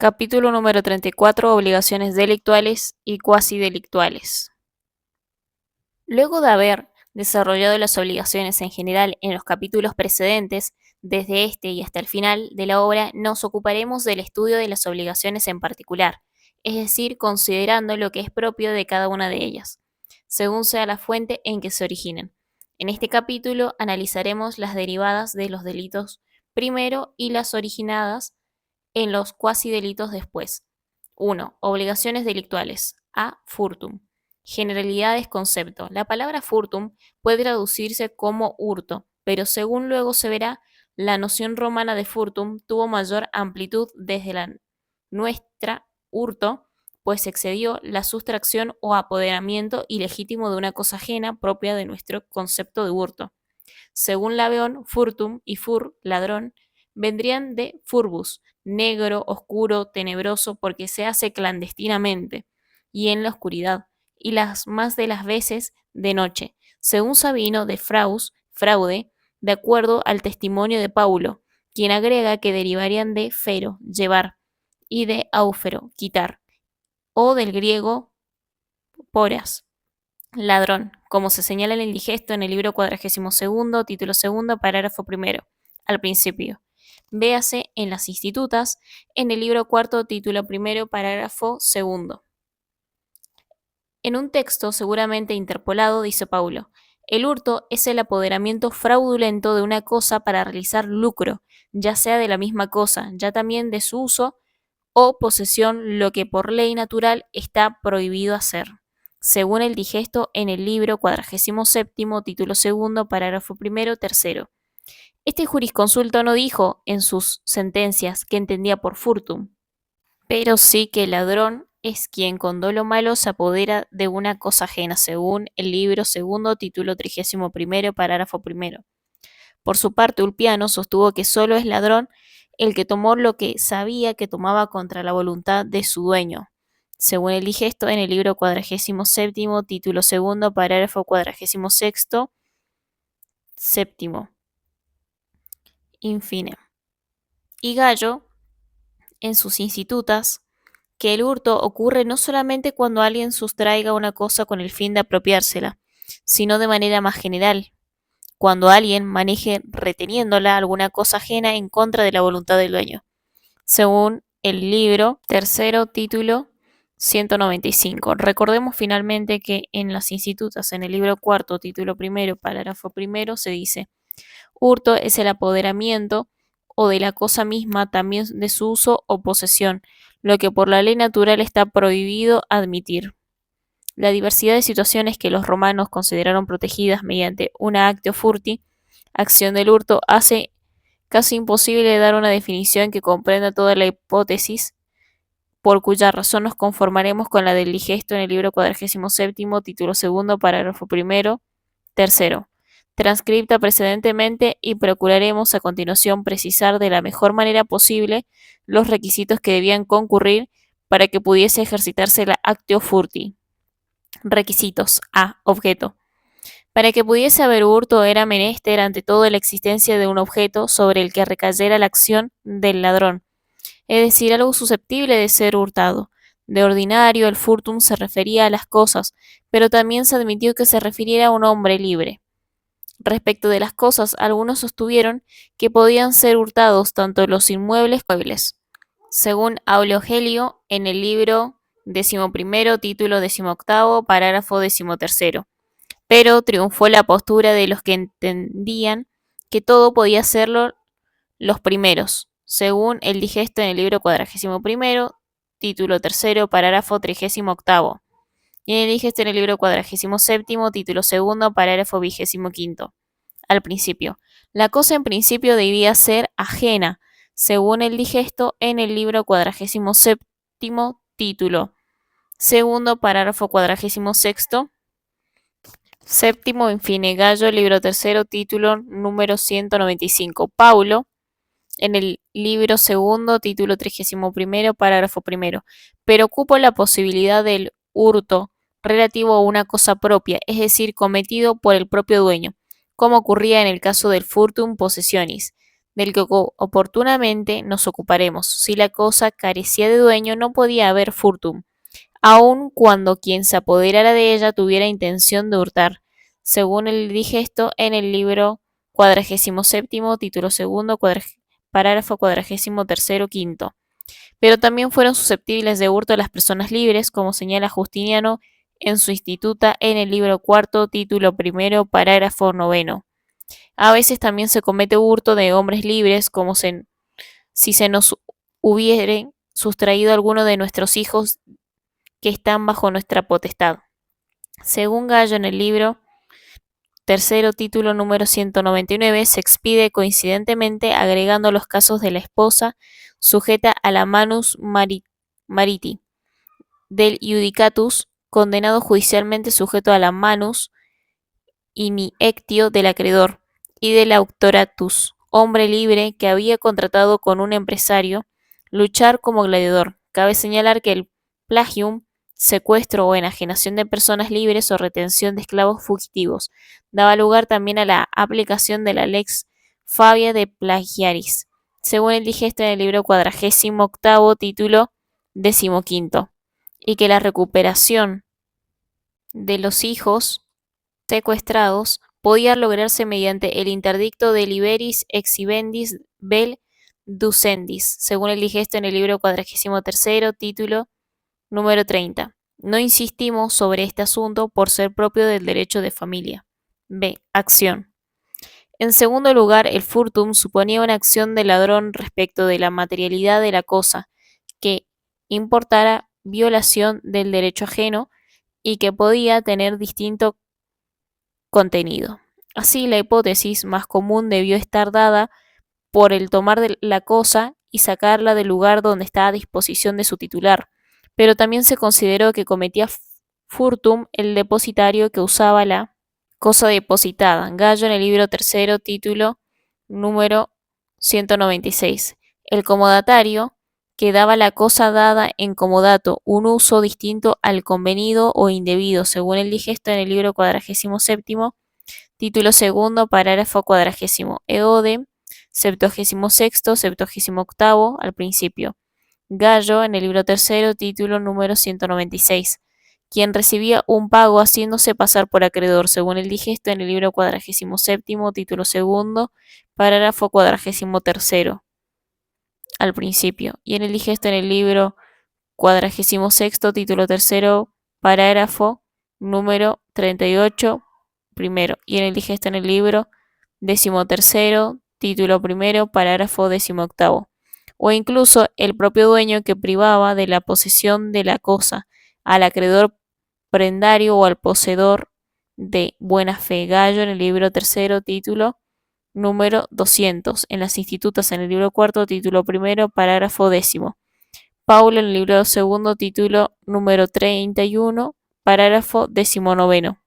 Capítulo número 34. Obligaciones delictuales y cuasi delictuales. Luego de haber desarrollado las obligaciones en general en los capítulos precedentes, desde este y hasta el final de la obra, nos ocuparemos del estudio de las obligaciones en particular, es decir, considerando lo que es propio de cada una de ellas, según sea la fuente en que se originen. En este capítulo analizaremos las derivadas de los delitos primero y las originadas en los cuasi delitos después. 1. Obligaciones delictuales. A. Furtum. Generalidades concepto. La palabra furtum puede traducirse como hurto, pero según luego se verá, la noción romana de furtum tuvo mayor amplitud desde la nuestra hurto, pues excedió la sustracción o apoderamiento ilegítimo de una cosa ajena propia de nuestro concepto de hurto. Según Laveón, furtum y fur, ladrón, vendrían de furbus, negro, oscuro, tenebroso, porque se hace clandestinamente y en la oscuridad, y las más de las veces de noche. Según Sabino, de fraus, fraude, de acuerdo al testimonio de Paulo, quien agrega que derivarían de fero, llevar, y de áufero, quitar, o del griego poras, ladrón, como se señala en el digesto en el libro 42, título segundo, parágrafo primero, al principio. Véase en las institutas, en el libro cuarto, título primero, parágrafo segundo. En un texto seguramente interpolado, dice Paulo, el hurto es el apoderamiento fraudulento de una cosa para realizar lucro, ya sea de la misma cosa, ya también de su uso o posesión, lo que por ley natural está prohibido hacer, según el digesto en el libro 47, título segundo, parágrafo primero, tercero. Este jurisconsulto no dijo en sus sentencias que entendía por furtum, pero sí que el ladrón es quien con dolo malo se apodera de una cosa ajena, según el libro segundo, título 31, parágrafo primero. Por su parte, Ulpiano sostuvo que solo es ladrón el que tomó lo que sabía que tomaba contra la voluntad de su dueño, según el digesto en el libro 47, título segundo, parágrafo 46, séptimo. Infine. Y Gallo, en sus institutas, que el hurto ocurre no solamente cuando alguien sustraiga una cosa con el fin de apropiársela, sino de manera más general, cuando alguien maneje reteniéndola alguna cosa ajena en contra de la voluntad del dueño, según el libro tercero, título 195. Recordemos finalmente que en las institutas, en el libro cuarto, título primero, parágrafo primero, se dice: hurto es el apoderamiento o de la cosa misma, también de su uso o posesión, lo que por la ley natural está prohibido admitir. La diversidad de situaciones que los romanos consideraron protegidas mediante una actio furti, acción del hurto, hace casi imposible dar una definición que comprenda toda la hipótesis, por cuya razón nos conformaremos con la del digesto en el libro 47, título segundo, parágrafo primero, tercero, transcripta precedentemente, y procuraremos a continuación precisar de la mejor manera posible los requisitos que debían concurrir para que pudiese ejercitarse la actio furti. Requisitos. A. Objeto. Para que pudiese haber hurto era menester ante todo la existencia de un objeto sobre el que recayera la acción del ladrón, es decir, algo susceptible de ser hurtado. De ordinario, el furtum se refería a las cosas, pero también se admitió que se refiriera a un hombre libre. Respecto de las cosas, algunos sostuvieron que podían ser hurtados tanto los inmuebles como los muebles, según Aulio Gelio en el libro 11, título 18, parágrafo 13. Pero triunfó la postura de los que entendían que todo podía serlo los primeros, según el digesto en el libro 41, título 3, parágrafo 38, y en el digesto en el libro 47, título 2, parágrafo 25, al principio. La cosa en principio debía ser ajena, según el digesto en el libro 47, título 2, parágrafo 46, séptimo, infine. Gallo, libro tercero, título número 195. Paulo, en el libro segundo, título 31, parágrafo primero. Pero ocupo la posibilidad del hurto relativo a una cosa propia, es decir, cometido por el propio dueño, como ocurría en el caso del furtum possessionis, del que oportunamente nos ocuparemos. Si la cosa carecía de dueño, no podía haber furtum, aun cuando quien se apoderara de ella tuviera intención de hurtar, según el digesto en el libro 47, título segundo, parágrafo 43, quinto. Pero también fueron susceptibles de hurto las personas libres, como señala Justiniano en su Instituta en el libro cuarto, título primero, parágrafo 9. A veces también se comete hurto de hombres libres, como si se nos hubiere sustraído alguno de nuestros hijos que están bajo nuestra potestad. Según Gallo en el libro tercero, título número 199, se expide coincidentemente agregando los casos de la esposa sujeta a la manus mariti, del iudicatus, condenado judicialmente sujeto a la manus iniectio del acreedor, y del auctoratus, hombre libre que había contratado con un empresario luchar como gladiador. Cabe señalar que el plagium, secuestro o enajenación de personas libres o retención de esclavos fugitivos, daba lugar también a la aplicación de la lex Fabia de plagiaris, según el digesto en el libro 48, título 15, y que la recuperación de los hijos secuestrados podía lograrse mediante el interdicto de liberis exhibendis vel ducendis, según el digesto en el libro 43, título número 30. No insistimos sobre este asunto por ser propio del derecho de familia. B. Acción. En segundo lugar, el furtum suponía una acción del ladrón respecto de la materialidad de la cosa, que importara violación del derecho ajeno y que podía tener distinto contenido. Así, la hipótesis más común debió estar dada por el tomar de la cosa y sacarla del lugar donde está a disposición de su titular, pero también se consideró que cometía furtum el depositario que usaba la cosa depositada. Gallo en el libro tercero, título número 196. El comodatario que daba la cosa dada en comodato un uso distinto al convenido o indebido, según el digesto en el libro 47, título segundo, parágrafo 40, eode 76, 78 al principio. Gallo en el libro tercero, título número 196, quien recibía un pago haciéndose pasar por acreedor, según el digesto en el libro 47, título segundo, parágrafo 43 al principio, y en el digesto en el libro 46, título tercero, parágrafo número 38, primero, y en el digesto en el libro 13, título primero, parágrafo 18, o incluso el propio dueño que privaba de la posesión de la cosa al acreedor prendario o al poseedor de buena fe. Gallo en el libro tercero, título número 200, en las institutas en el libro cuarto, título primero, parágrafo 10. Paulo en el libro segundo, título número 31, parágrafo 19.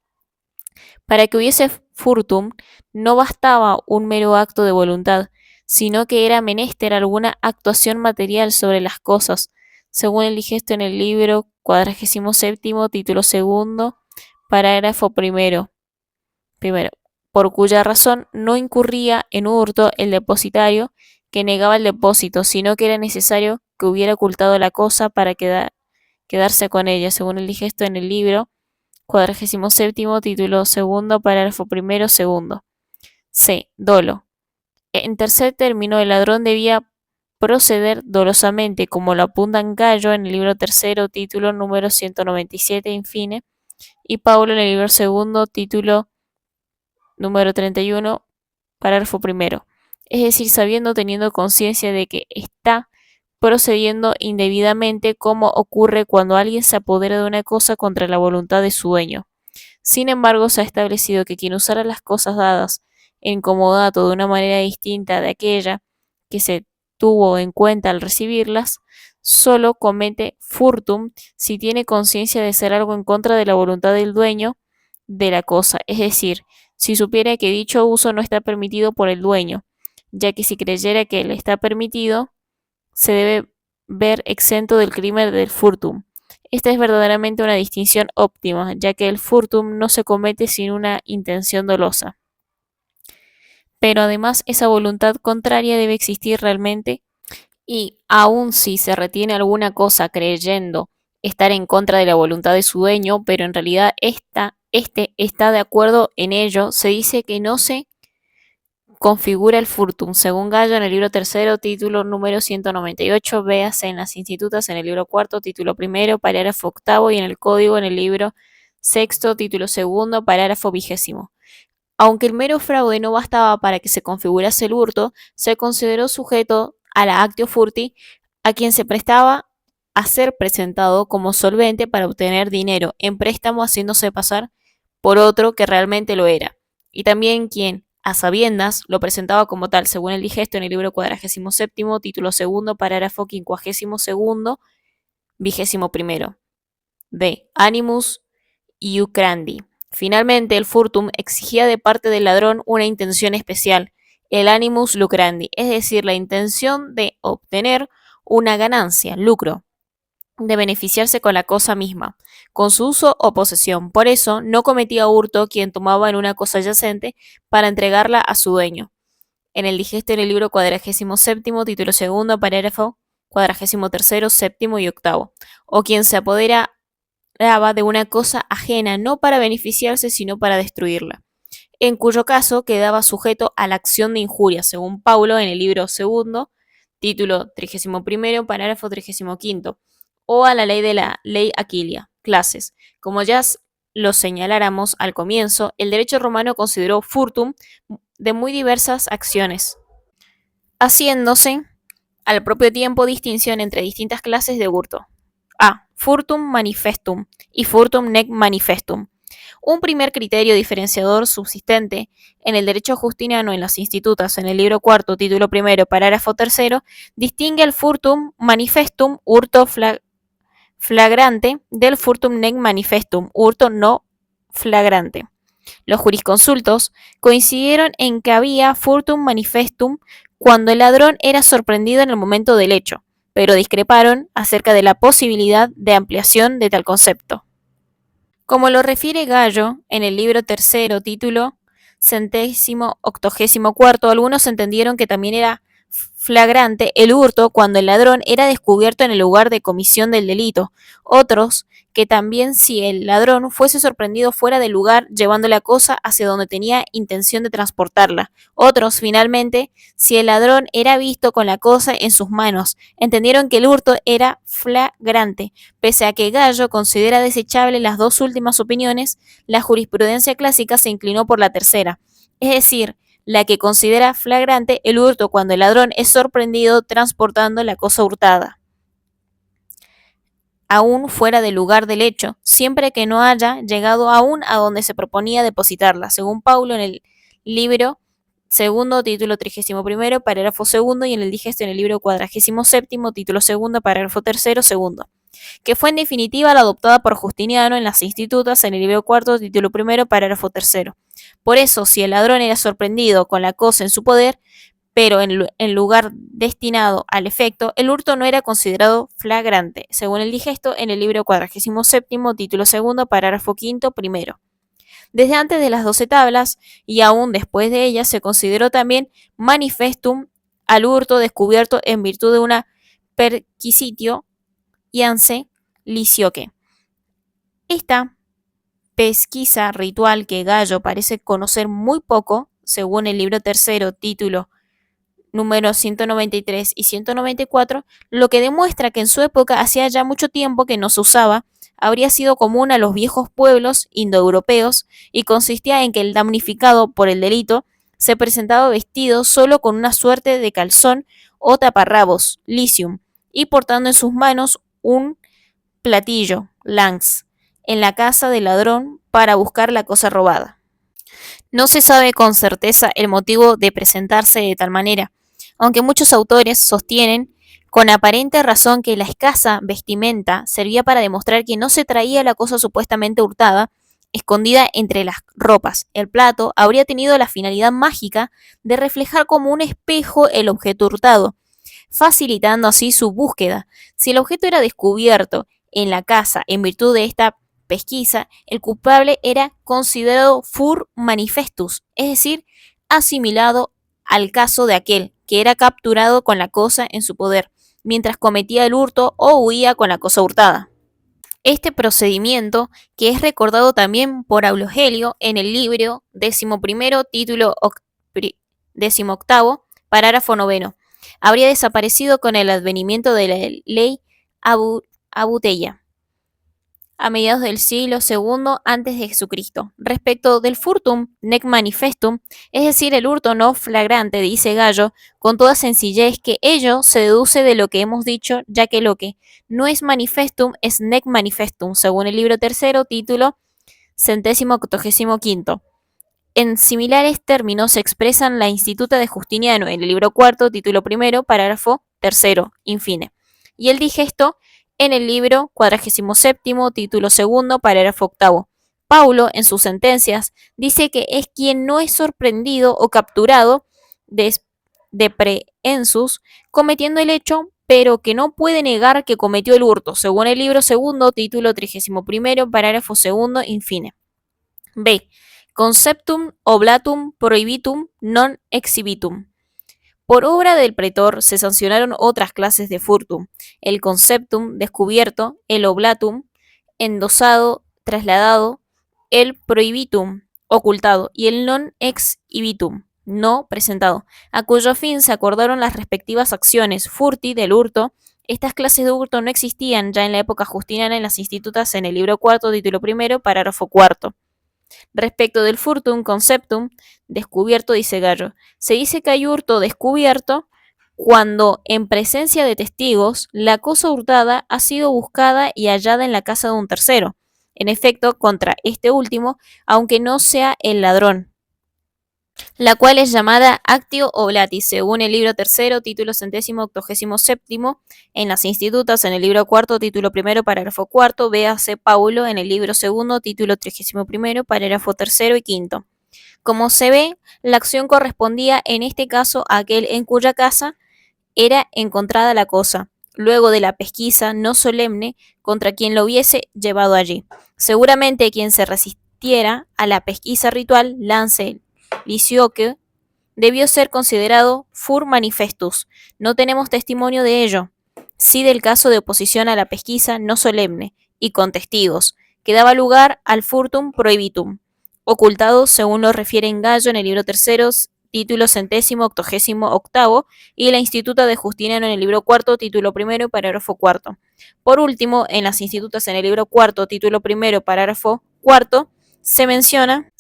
Para que hubiese furtum, no bastaba un mero acto de voluntad, sino que era menester alguna actuación material sobre las cosas, según el digesto en el libro 47, título segundo, parágrafo primero, por cuya razón no incurría en hurto el depositario que negaba el depósito, sino que era necesario que hubiera ocultado la cosa para quedarse con ella, según el digesto en el libro 47, título segundo, parágrafo primero, segundo. C. Dolo. En tercer término, el ladrón debía proceder dolosamente, como lo apuntan Gallo en el libro tercero, título número 197, infine, y Paulo en el libro segundo, título número 31, parágrafo primero. Es decir, sabiendo, teniendo conciencia de que está procediendo indebidamente, como ocurre cuando alguien se apodera de una cosa contra la voluntad de su dueño. Sin embargo, se ha establecido que quien usara las cosas dadas en comodato de una manera distinta de aquella que se tuvo en cuenta al recibirlas, solo comete furtum si tiene conciencia de hacer algo en contra de la voluntad del dueño de la cosa, es decir, si supiera que dicho uso no está permitido por el dueño, ya que si creyera que le está permitido, se debe ver exento del crimen del furtum. Esta es verdaderamente una distinción óptima, ya que el furtum no se comete sin una intención dolosa. pero además esa voluntad contraria debe existir realmente y aun si se retiene alguna cosa creyendo estar en contra de la voluntad de su dueño, pero en realidad este está de acuerdo en ello, se dice que no se configura el furtum, según Gallo en el libro tercero, título número 198, véase en las institutas en el libro cuarto, título primero, parágrafo octavo y en el código en el libro sexto, título segundo, parágrafo 20. Aunque el mero fraude no bastaba para que se configurase el hurto, se consideró sujeto a la actio furti a quien se prestaba a ser presentado como solvente para obtener dinero en préstamo haciéndose pasar por otro que realmente lo era, y también quien, a sabiendas, lo presentaba como tal, según el digesto en el libro 47, título segundo, parágrafo 52, 21, de Animus iucrandi. Finalmente, el furtum exigía de parte del ladrón una intención especial, el animus lucrandi, es decir, la intención de obtener una ganancia, lucro, de beneficiarse con la cosa misma, con su uso o posesión. Por eso, no cometía hurto quien tomaba en una cosa yacente para entregarla a su dueño. En el digesto en el libro 47, título segundo, parágrafo 43, séptimo y octavo, o quien se apodera de una cosa ajena no para beneficiarse sino para destruirla, en cuyo caso quedaba sujeto a la acción de injuria, según Paulo en el libro segundo, título 31, parágrafo 35, o a la ley de la ley Aquilia, clases. Como ya lo señaláramos al comienzo, el derecho romano consideró furtum de muy diversas acciones, haciéndose al propio tiempo distinción entre distintas clases de hurto. A. Furtum manifestum y furtum nec manifestum. Un primer criterio diferenciador subsistente en el derecho justiniano en las institutas, en el libro cuarto, título primero, parágrafo tercero, distingue el furtum manifestum, hurto flagrante, del furtum nec manifestum, hurto no flagrante. Los jurisconsultos coincidieron en que había furtum manifestum cuando el ladrón era sorprendido en el momento del hecho, pero discreparon acerca de la posibilidad de ampliación de tal concepto. Como lo refiere Gallo en el libro tercero, título 184, algunos entendieron que también era flagrante el hurto cuando el ladrón era descubierto en el lugar de comisión del delito. Otros, que también si el ladrón fuese sorprendido fuera del lugar llevando la cosa hacia donde tenía intención de transportarla. Otros, finalmente, si el ladrón era visto con la cosa en sus manos. Entendieron que el hurto era flagrante. Pese a que Gallo considera desechable las dos últimas opiniones, la jurisprudencia clásica se inclinó por la tercera, es decir, la que considera flagrante el hurto cuando el ladrón es sorprendido transportando la cosa hurtada, aún fuera del lugar del hecho, siempre que no haya llegado aún a donde se proponía depositarla, según Paulo en el libro segundo, título 31, parágrafo segundo, y en el digesto en el libro 47, título segundo, parágrafo tercero, segundo, que fue en definitiva la adoptada por Justiniano en las institutas en el libro cuarto, título primero, parágrafo tercero. Por eso, si el ladrón era sorprendido con la cosa en su poder, pero en lugar destinado al efecto, el hurto no era considerado flagrante, según el digesto en el libro 47, título segundo, parágrafo quinto, primero. Desde antes de las 12 tablas y aún después de ellas se consideró también manifestum al hurto descubierto en virtud de una perquisitio ianse licioque. Esta pesquisa ritual que Gallo parece conocer muy poco, según el libro tercero, título número 193 y 194, lo que demuestra que en su época hacía ya mucho tiempo que no se usaba, habría sido común a los viejos pueblos indoeuropeos y consistía en que el damnificado por el delito se presentaba vestido solo con una suerte de calzón o taparrabos, licium, y portando en sus manos un platillo, lanx, en la casa del ladrón para buscar la cosa robada. No se sabe con certeza el motivo de presentarse de tal manera, aunque muchos autores sostienen con aparente razón que la escasa vestimenta servía para demostrar que no se traía la cosa supuestamente hurtada escondida entre las ropas. El plato habría tenido la finalidad mágica de reflejar como un espejo el objeto hurtado, facilitando así su búsqueda. Si el objeto era descubierto en la casa en virtud de esta pesquisa, el culpable era considerado fur manifestus, es decir, asimilado al caso de aquel que era capturado con la cosa en su poder, mientras cometía el hurto o huía con la cosa hurtada. Este procedimiento, que es recordado también por Aulogelio en el libro 11, título 18, parágrafo 9, habría desaparecido con el advenimiento de la ley Abuteya a mediados del siglo II a.C. Respecto del furtum nec manifestum, es decir, el hurto no flagrante, dice Gallo, con toda sencillez que ello se deduce de lo que hemos dicho, ya que lo que no es manifestum es nec manifestum, según el libro 3, título 185. En similares términos se expresan la Instituta de Justiniano en el libro 4, título 1, parágrafo 3, infine, y el digesto en el libro 47, título 2, parágrafo 8. Paulo, en sus sentencias, dice que es quien no es sorprendido o capturado de prehensus cometiendo el hecho, pero que no puede negar que cometió el hurto, según el libro 2, título 31, parágrafo 2, infine. B. Conceptum oblatum prohibitum non exhibitum. Por obra del pretor se sancionaron otras clases de furtum: el conceptum, descubierto; el oblatum, endosado, trasladado; el prohibitum, ocultado; y el non exhibitum, no presentado, a cuyo fin se acordaron las respectivas acciones. Furti, del hurto. Estas clases de hurto no existían ya en la época justiniana en las institutas en el libro 4, título 1, parágrafo 4. Respecto del furtum conceptum, descubierto, dice Gallo, se dice que hay hurto descubierto cuando, en presencia de testigos, la cosa hurtada ha sido buscada y hallada en la casa de un tercero, en efecto contra este último, aunque no sea el ladrón, la cual es llamada actio oblatis, según el libro 3, título 187, en las institutas en el libro 4, título 1, parágrafo 4, véase Paulo en el libro 2, título 31, parágrafo 3 y 5. Como se ve, la acción correspondía en este caso a aquel en cuya casa era encontrada la cosa, luego de la pesquisa no solemne contra quien lo hubiese llevado allí. Seguramente quien se resistiera a la pesquisa ritual, lance licioque, debió ser considerado fur manifestus. No tenemos testimonio de ello, sí del caso de oposición a la pesquisa no solemne y con testigos, que daba lugar al furtum prohibitum, ocultado según lo refiere en Gallo en el libro 3, título 188, y la Instituta de Justiniano en el libro 4, título 1, parágrafo 4. Por último, en las institutas en el libro 4, título 1, parágrafo 4, se menciona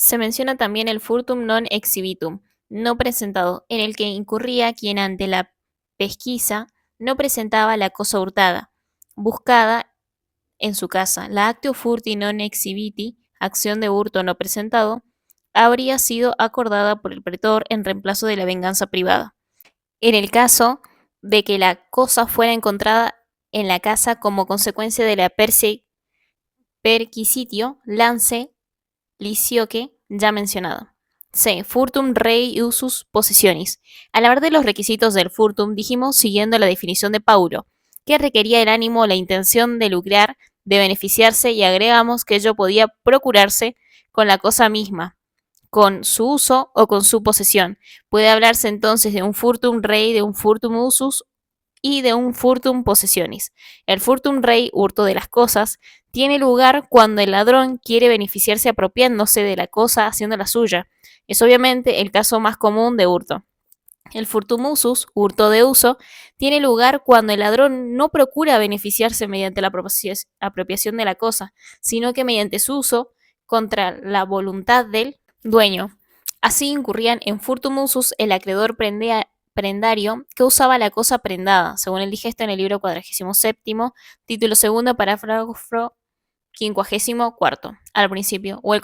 también el furtum non exhibitum, no presentado, en el que incurría quien ante la pesquisa no presentaba la cosa hurtada, buscada en su casa. La actio furti non exhibiti, acción de hurto no presentado, habría sido acordada por el pretor en reemplazo de la venganza privada. En el caso de que la cosa fuera encontrada en la casa como consecuencia de la perquisitio, lance licioque, ya mencionado. C. Furtum rei usus possessionis. Al hablar de los requisitos del furtum, dijimos, siguiendo la definición de Paulo, que requería el ánimo o la intención de lucrar, de beneficiarse, y agregamos que ello podía procurarse con la cosa misma, con su uso o con su posesión. Puede hablarse entonces de un furtum rei, de un furtum usus y de un furtum possessionis. El furtum rei, hurto de las cosas, tiene lugar cuando el ladrón quiere beneficiarse apropiándose de la cosa haciéndola suya. Es obviamente el caso más común de hurto. El furtum usus, hurto de uso, tiene lugar cuando el ladrón no procura beneficiarse mediante la apropiación de la cosa, sino que mediante su uso contra la voluntad del dueño. Así incurrían en furtum usus el acreedor prendario que usaba la cosa prendada, según el digesto en el libro 47, título 2, parágrafo 54, al principio, o el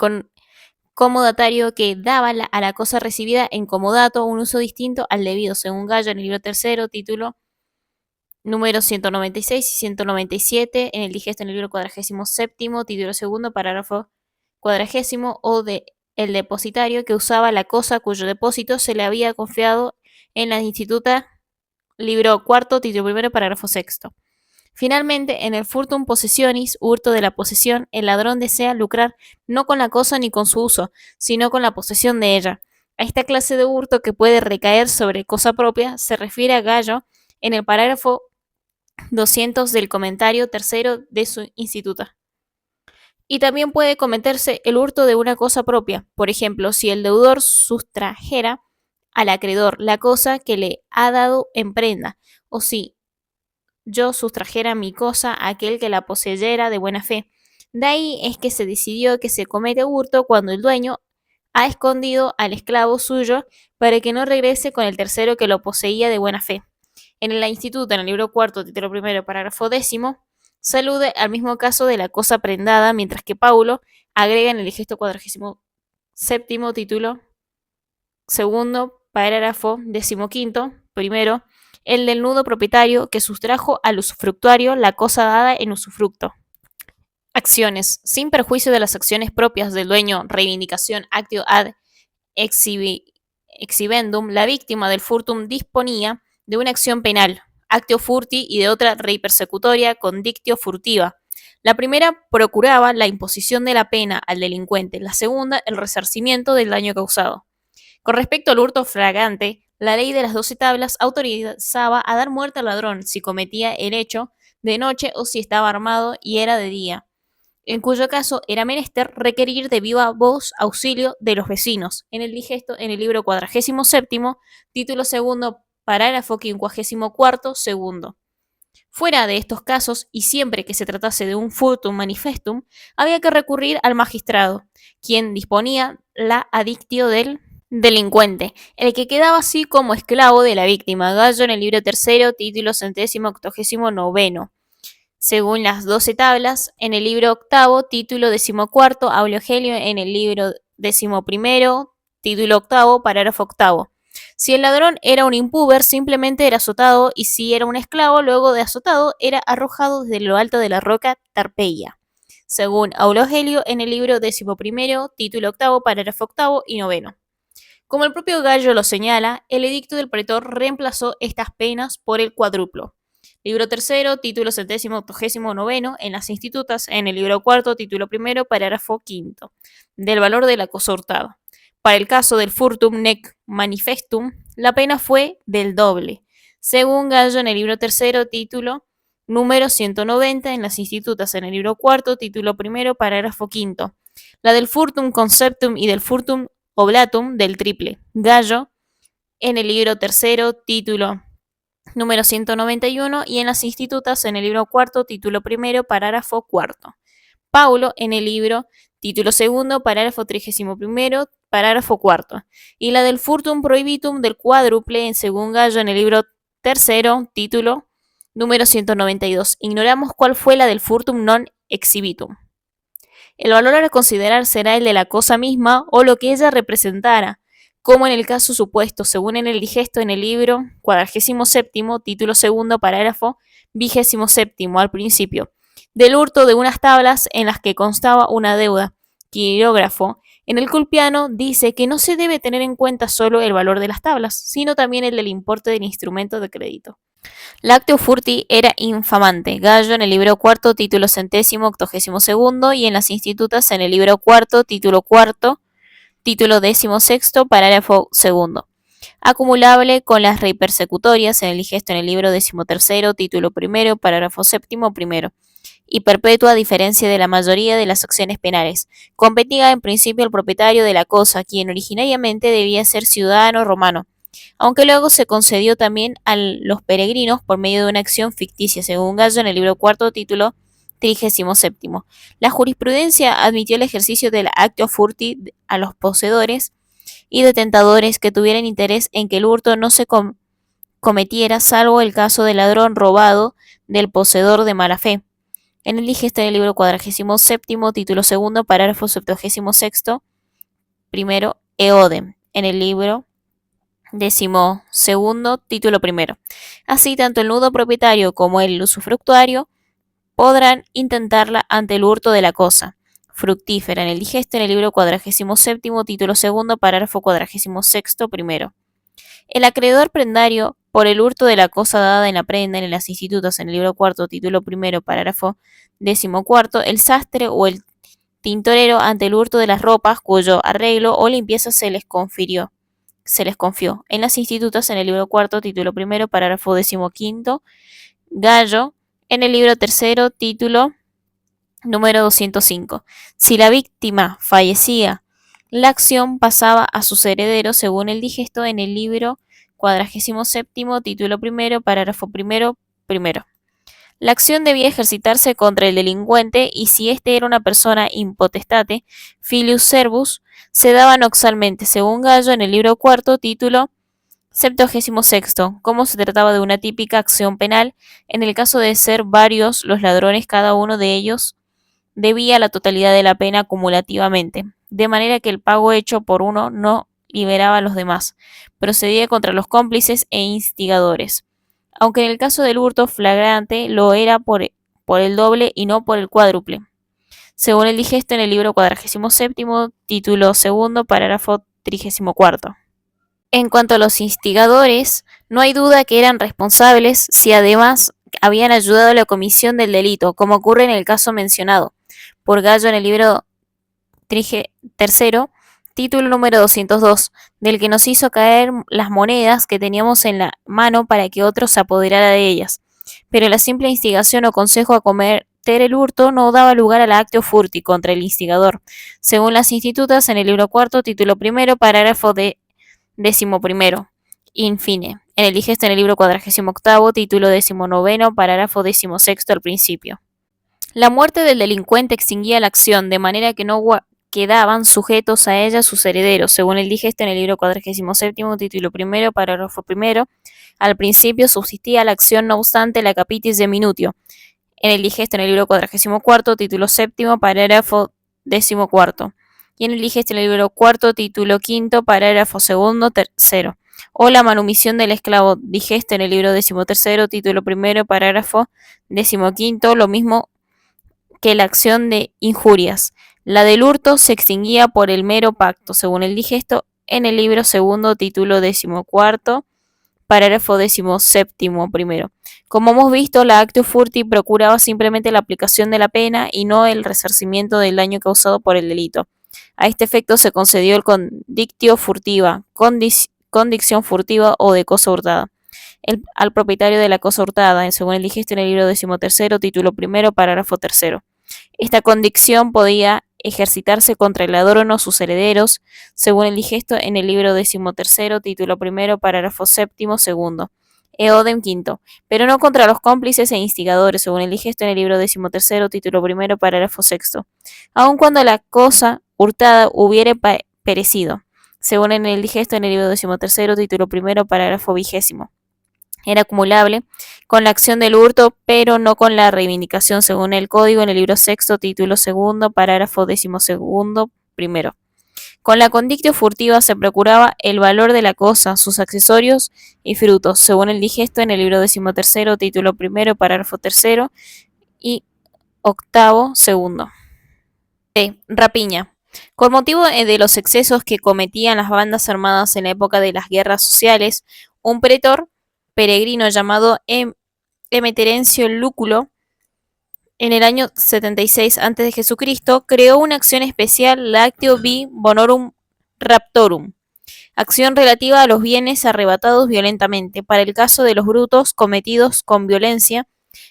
comodatario que daba a la cosa recibida en comodato un uso distinto al debido, según Gallo en el libro 3, título número 196 y 197, en el digesto en el libro 47, título 2, parágrafo 40, o de el depositario que usaba la cosa cuyo depósito se le había confiado en la instituta, libro 4, título 1, parágrafo 6. Finalmente, en el furtum possessionis, hurto de la posesión, el ladrón desea lucrar no con la cosa ni con su uso, sino con la posesión de ella. A esta clase de hurto que puede recaer sobre cosa propia se refiere a Gallo en el parágrafo 200 del comentario tercero de su instituto. Y también puede cometerse el hurto de una cosa propia, por ejemplo, si el deudor sustrajera al acreedor la cosa que le ha dado en prenda, o si yo sustrajera mi cosa a aquel que la poseyera de buena fe. De ahí es que se decidió que se comete hurto cuando el dueño ha escondido al esclavo suyo para que no regrese con el tercero que lo poseía de buena fe. En el instituto, en el libro cuarto, título primero, parágrafo 10, se alude al mismo caso de la cosa prendada, mientras que Paulo agrega en el gesto 47, título segundo, parágrafo 15, primero, el del nudo propietario que sustrajo al usufructuario la cosa dada en usufructo. Acciones. Sin perjuicio de las acciones propias del dueño, reivindicación actio ad exhibendum, la víctima del furtum disponía de una acción penal, actio furti, y de otra rei persecutoria, condictio furtiva. La primera procuraba la imposición de la pena al delincuente, la segunda el resarcimiento del daño causado. Con respecto al hurto flagrante, la ley de las 12 tablas autorizaba a dar muerte al ladrón si cometía el hecho de noche o si estaba armado y era de día, en cuyo caso era menester requerir de viva voz auxilio de los vecinos. En el digesto, en el libro 47, título segundo, parágrafo 54, segundo. Fuera de estos casos, y siempre que se tratase de un furtum manifestum, había que recurrir al magistrado, quien disponía la adictio del delincuente, el que quedaba así como esclavo de la víctima. Gallo en el libro tercero, título 189, según las 12 tablas, en el libro octavo, título 14, Aulio Gelio en el libro 11, título octavo, parágrafo octavo. Si el ladrón era un impúber, simplemente era azotado, y si era un esclavo, luego de azotado, era arrojado desde lo alto de la roca Tarpeia, según Aulio Gelio en el libro 11, título octavo, parágrafo octavo y noveno. Como el propio Gallo lo señala, el edicto del pretor reemplazó estas penas por el cuádruplo. Libro tercero, título 70, 89, en las institutas, en el libro cuarto, título primero, parágrafo quinto, del valor de la cosa hurtada. Para el caso del furtum nec manifestum, la pena fue del doble, según Gallo en el libro tercero, título número 190, en las institutas, en el libro cuarto, título primero, parágrafo quinto. La del furtum conceptum y del furtum oblatum del triple. Gallo en el libro tercero, título número 191, y en las institutas en el libro cuarto, título primero, parágrafo cuarto. Paulo en el libro título segundo, parágrafo 31, parágrafo cuarto. Y la del furtum prohibitum del cuádruple, en según Gallo en el libro tercero, título número 192. Ignoramos cuál fue la del furtum non exhibitum. El valor a considerar será el de la cosa misma o lo que ella representara, como en el caso supuesto, según en el digesto en el libro 47, título segundo, parágrafo 27, al principio, del hurto de unas tablas en las que constaba una deuda. Quirógrafo, en el Culpiano, dice que no se debe tener en cuenta solo el valor de las tablas, sino también el del importe del instrumento de crédito. Lacteo furti era infamante. Gallo en el libro cuarto, título 100, 82, y en las institutas en el libro cuarto, título 16, parágrafo segundo. Acumulable con las rei persecutorias en el digesto en el libro 13, título primero, parágrafo séptimo, primero. Y perpetua a diferencia de la mayoría de las acciones penales. Competía en principio el propietario de la cosa, quien originariamente debía ser ciudadano romano, aunque luego se concedió también a los peregrinos por medio de una acción ficticia, según Gallo en el libro cuarto, título 37. La jurisprudencia admitió el ejercicio del actio furti a los poseedores y detentadores que tuvieran interés en que el hurto no se cometiera, salvo el caso del ladrón robado del poseedor de mala fe. En el digesto del libro 47, título segundo, parágrafo 76, primero, eodem, en el libro 12, título primero. Así, tanto el nudo propietario como el usufructuario podrán intentarla ante el hurto de la cosa fructífera en el digesto en el libro 47, título segundo, parágrafo 46, primero. El acreedor prendario por el hurto de la cosa dada en la prenda en las institutas en el libro cuarto, título primero, parágrafo 14, el sastre o el tintorero ante el hurto de las ropas cuyo arreglo o limpieza se les confirió. se les confió. En las institutas, en el libro cuarto, título primero, parágrafo 15º, Gallo, en el libro tercero, título número 205. Si la víctima fallecía, la acción pasaba a sus herederos según el digesto en el libro 47º, título primero, parágrafo primero. La acción debía ejercitarse contra el delincuente y si éste era una persona impotestate, filius servus, se daba noxalmente, según Gallo en el libro cuarto, título 76º, como se trataba de una típica acción penal, en el caso de ser varios los ladrones, cada uno de ellos debía la totalidad de la pena acumulativamente, de manera que el pago hecho por uno no liberaba a los demás, procedía contra los cómplices e instigadores, aunque en el caso del hurto flagrante lo era por el doble y no por el cuádruple, según el digesto en el libro 47º, título segundo, parágrafo 34. En cuanto a los instigadores, no hay duda que eran responsables si además habían ayudado a la comisión del delito, como ocurre en el caso mencionado por Gallo en el libro tercero, título número 202, del que nos hizo caer las monedas que teníamos en la mano para que otro se apoderara de ellas. Pero la simple instigación o consejo a cometer el hurto no daba lugar al actio furti contra el instigador, según las institutas en el libro cuarto, título primero, parágrafo de 11º. Infine, en el digesto en el libro 48º, título 19º, parágrafo 16º al principio. La muerte del delincuente extinguía la acción, de manera que no quedaban sujetos a ella sus herederos, según el digesto en el libro 47º, título primero, parágrafo primero. Al principio subsistía la acción, no obstante, la capitis de minutio. En el digesto en el libro 44º, título séptimo, parágrafo 14º. Y en el digesto en el libro cuarto, título quinto, parágrafo segundo, tercero. O la manumisión del esclavo, digesto en el libro 13º, título primero, parágrafo 15º, lo mismo que la acción de injurias. La del hurto se extinguía por el mero pacto, según el digesto en el libro segundo, título 14º, parágrafo 17º primero. Como hemos visto, la actio furti procuraba simplemente la aplicación de la pena y no el resarcimiento del daño causado por el delito. A este efecto se concedió el condictio furtiva, condicción furtiva o de cosa hurtada, al propietario de la cosa hurtada, según el digesto en el libro 13º, título primero, parágrafo tercero. Esta condicción podía ejercitarse contra el ladrón o sus herederos, según el digesto en el libro 13º, título primero, parágrafo séptimo, segundo. Eodem quinto, pero no contra los cómplices e instigadores, según el digesto en el libro 13º, título primero, parágrafo sexto, aun cuando la cosa hurtada hubiere perecido, según en el digesto en el libro 13º, título primero, parágrafo 20º. Era acumulable con la acción del hurto, pero no con la reivindicación, según el Código en el libro sexto, título segundo, parágrafo 12º primero. Con la condictio furtiva se procuraba el valor de la cosa, sus accesorios y frutos, según el digesto en el libro 13º, título primero, parágrafo tercero y octavo segundo. Rapiña. Con motivo de los excesos que cometían las bandas armadas en la época de las guerras sociales, un pretor peregrino llamado Emeterencio Lúculo, en el año 76 a.C., creó una acción especial, Lactio vi bonorum raptorum, acción relativa a los bienes arrebatados violentamente, para el caso de los brutos cometidos con violencia,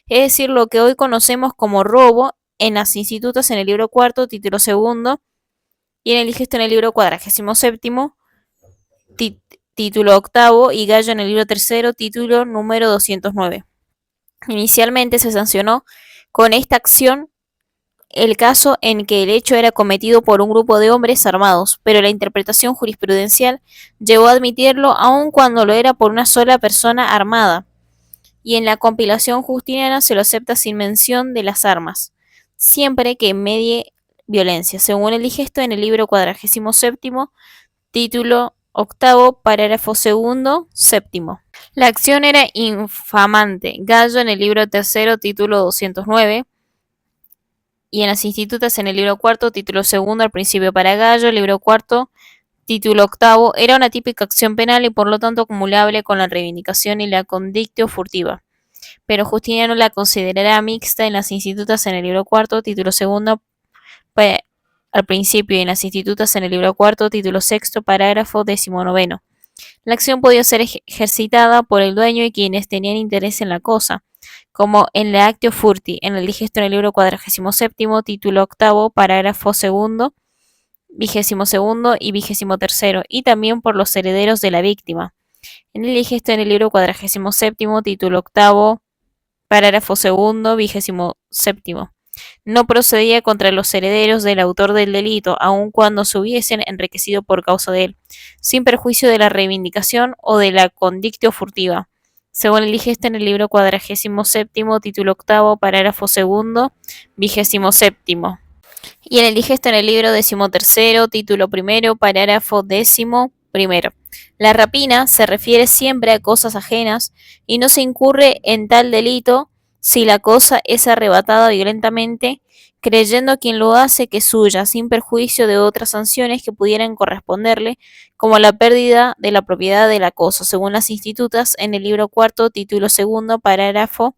es decir, lo que hoy conocemos como robo, en las institutas en el libro cuarto, título segundo, y en el digesto en el libro 47º, título octavo, y Gallo en el libro tercero, título número 209. Inicialmente se sancionó con esta acción el caso en que el hecho era cometido por un grupo de hombres armados, pero la interpretación jurisprudencial llevó a admitirlo aun cuando lo era por una sola persona armada, y en la compilación justiniana se lo acepta sin mención de las armas, siempre que medie violencia, según el digesto en el libro 47º, título octavo, parágrafo segundo, séptimo. La acción era infamante. Gallo en el libro tercero, título 209, y en las institutas en el libro cuarto, título segundo, al principio para Gallo, libro cuarto, título octavo, era una típica acción penal y por lo tanto acumulable con la reivindicación y la condictio furtiva. Pero Justiniano la considerará mixta en las institutas en el libro cuarto, título segundo, al principio, y en las institutas en el libro cuarto, título sexto, parágrafo 19. La acción podía ser ejercitada por el dueño y quienes tenían interés en la cosa, como en la Actio Furti, en el digesto en el libro 47, título 8, parágrafo 2, 22 y 23, y también por los herederos de la víctima. En el digesto en el libro 47, título 8, parágrafo 2, 27. No procedía contra los herederos del autor del delito, aun cuando se hubiesen enriquecido por causa de él, sin perjuicio de la reivindicación o de la condictio furtiva, según el digesto en el libro 47, título 8, parágrafo 2, 27. Y en el digesto en el libro 13, título 1, parágrafo 11. La rapina se refiere siempre a cosas ajenas y no se incurre en tal delito si la cosa es arrebatada violentamente, creyendo quien lo hace que es suya, sin perjuicio de otras sanciones que pudieran corresponderle, como la pérdida de la propiedad de la cosa, según las institutas en el libro 4, título 2, parágrafo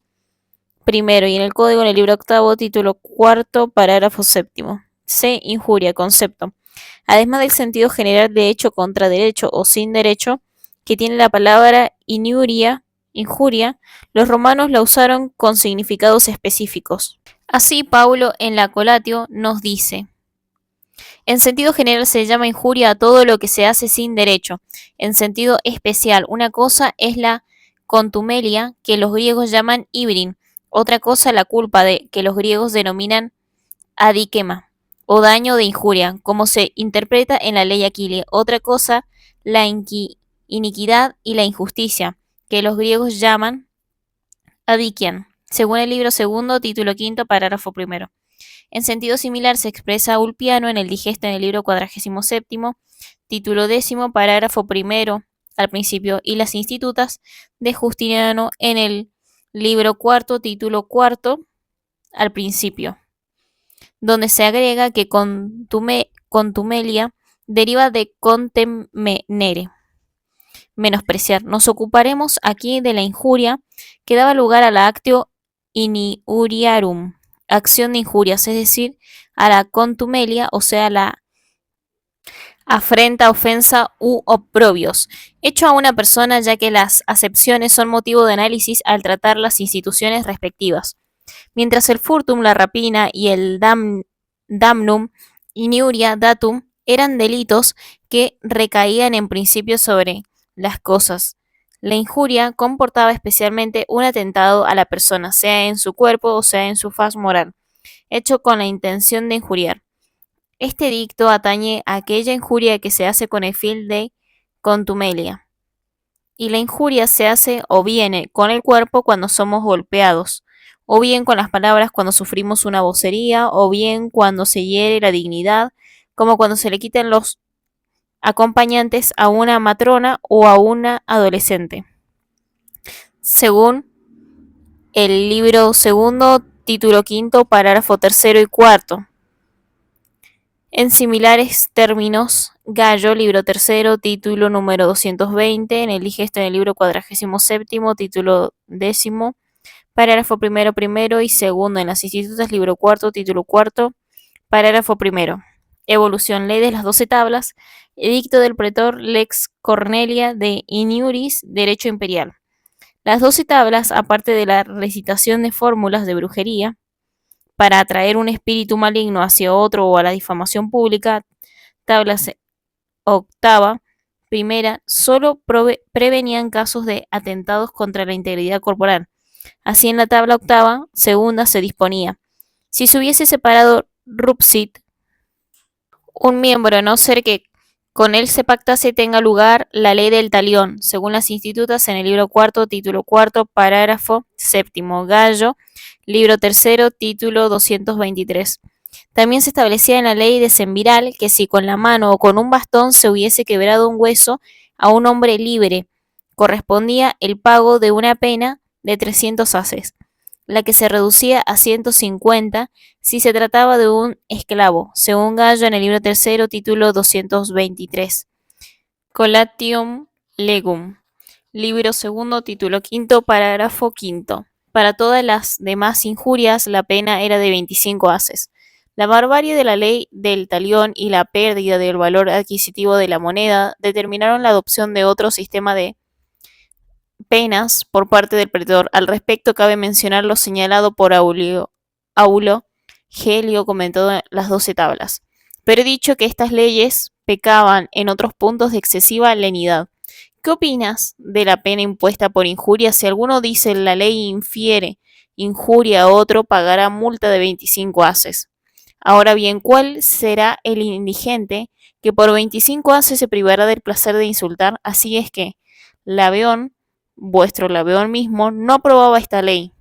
1, y en el Código en el libro 8, título 4, parágrafo 7. C. Injuria, concepto. Además del sentido general de hecho contra derecho o sin derecho, que tiene la palabra injuria, los romanos la usaron con significados específicos. Así, Paulo en la Colatio nos dice: en sentido general se llama injuria a todo lo que se hace sin derecho. En sentido especial, una cosa es la contumelia, que los griegos llaman ibrin; otra cosa la culpa, que los griegos denominan adikema, o daño de injuria, como se interpreta en la ley Aquiles; otra cosa la iniquidad y la injusticia, que los griegos llaman adikian, según el libro 2, título 5, parágrafo 1. En sentido similar se expresa Ulpiano en el digesto en el libro 47, título 10, parágrafo 1 al principio, y las institutas de Justiniano en el libro 4, título 4 al principio, donde se agrega que contumelia deriva de contemenere, menospreciar. Nos ocuparemos aquí de la injuria que daba lugar a la actio injuriarum, acción de injurias, es decir, a la contumelia, o sea, la afrenta, ofensa u oprobios, hecho a una persona, ya que las acepciones son motivo de análisis al tratar las instituciones respectivas. Mientras el furtum, la rapina, y el damnum, iniuria, datum, eran delitos que recaían en principio sobre las cosas. La injuria comportaba especialmente un atentado a la persona, sea en su cuerpo o sea en su faz moral, hecho con la intención de injuriar. Este dicto atañe a aquella injuria que se hace con el fin de contumelia. Y la injuria se hace o bien con el cuerpo cuando somos golpeados, o bien con las palabras cuando sufrimos una vocería, o bien cuando se hiere la dignidad, como cuando se le quitan los acompañantes a una matrona o a una adolescente. Según el libro 2, título 5, parágrafo 3 y 4. En similares términos, Gallo, libro 3, título número 220, en el digesto en el libro 47, título 10, parágrafo 1 y 2, en las institutas, libro 4, título 4, parágrafo 1. Evolución, ley de las 12 tablas, edicto del pretor Lex Cornelia de Iniuris, derecho imperial. Las 12 tablas, aparte de la recitación de fórmulas de brujería, para atraer un espíritu maligno hacia otro o a la difamación pública, tabla octava, primera, solo prevenían casos de atentados contra la integridad corporal. Así en la tabla octava, segunda, se disponía: si se hubiese separado Rupsit, un miembro, a no ser que con él se pactase, tenga lugar la ley del talión, según las institutas en el libro 4, título 4, parágrafo 7. Gallo, libro 3, título 223. También se establecía en la ley de Semviral que si con la mano o con un bastón se hubiese quebrado un hueso a un hombre libre, correspondía el pago de una pena de 300 haces, la que se reducía a 150 si se trataba de un esclavo, según Gallo en el libro 3, título 223. Colatium Legum, libro 2, título 5, parágrafo 5. Para todas las demás injurias la pena era de 25 haces. La barbarie de la ley del talión y la pérdida del valor adquisitivo de la moneda determinaron la adopción de otro sistema de penas por parte del pretor. Al respecto, cabe mencionar lo señalado por Aulo Gelio comentado en las 12 tablas. Pero he dicho que estas leyes pecaban en otros puntos de excesiva lenidad. ¿Qué opinas de la pena impuesta por injuria? Si alguno dice la ley infiere injuria a otro, pagará multa de 25 haces. Ahora bien, ¿cuál será el indigente que por 25 haces se privará del placer de insultar? Así es que Laveón, vuestro Laveón mismo, no aprobaba esta ley,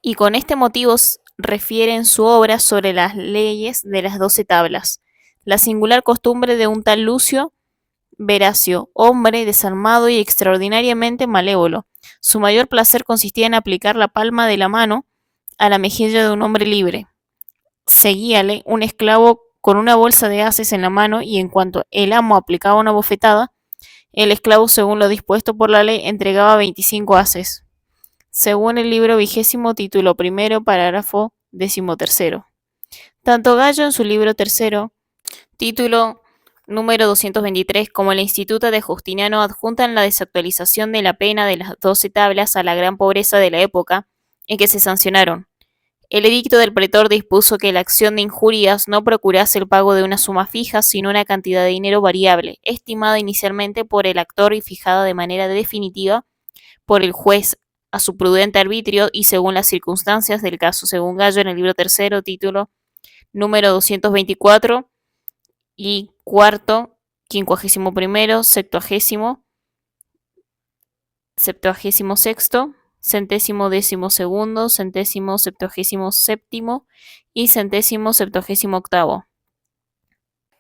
y con este motivo refiere en su obra sobre las leyes de las 12 tablas, la singular costumbre de un tal Lucio Veracio, hombre desarmado y extraordinariamente malévolo. Su mayor placer consistía en aplicar la palma de la mano a la mejilla de un hombre libre. Seguíale un esclavo con una bolsa de haces en la mano, y en cuanto el amo aplicaba una bofetada, el esclavo, según lo dispuesto por la ley, entregaba 25 haces, según el libro 20, título primero, parágrafo 13. Tanto Gallo en su libro tercero, título número 223, como el Instituto de Justiniano adjuntan la desactualización de la pena de las 12 tablas a la gran pobreza de la época en que se sancionaron. El edicto del pretor dispuso que la acción de injurias no procurase el pago de una suma fija, sino una cantidad de dinero variable, estimada inicialmente por el actor y fijada de manera definitiva por el juez a su prudente arbitrio y según las circunstancias del caso, según Gallo en el libro tercero, título número 224 y cuarto, 51º, septuagésimo sexto, centésimo décimo segundo, centésimo septuagésimo séptimo y centésimo septuagésimo octavo.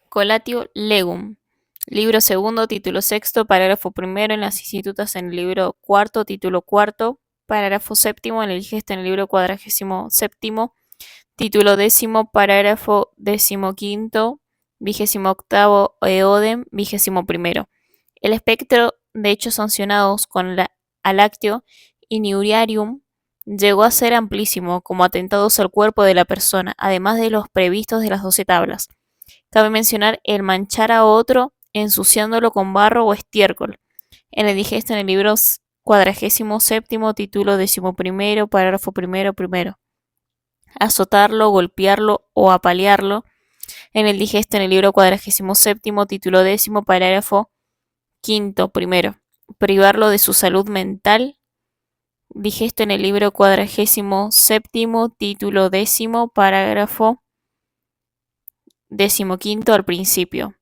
Colatio Legum. Libro segundo, título sexto, parágrafo primero en las institutas en el libro cuarto, título cuarto, parágrafo séptimo en el gesto en el libro 47º, título décimo, parágrafo 15º, 28º eodem, 21º. El espectro de hechos sancionados con la alactio iniuriarium llegó a ser amplísimo, como atentados al cuerpo de la persona, además de los previstos de las 12 tablas. Cabe mencionar el manchar a otro ensuciándolo con barro o estiércol. En el digesto en el libro 47º, título 11º, parágrafo primero. Azotarlo, golpearlo o apalearlo. En el digesto en el libro 47º, título 10º, parágrafo primero. Privarlo de su salud mental. Digesto en el libro 47º, título 10º, parágrafo 15º al principio.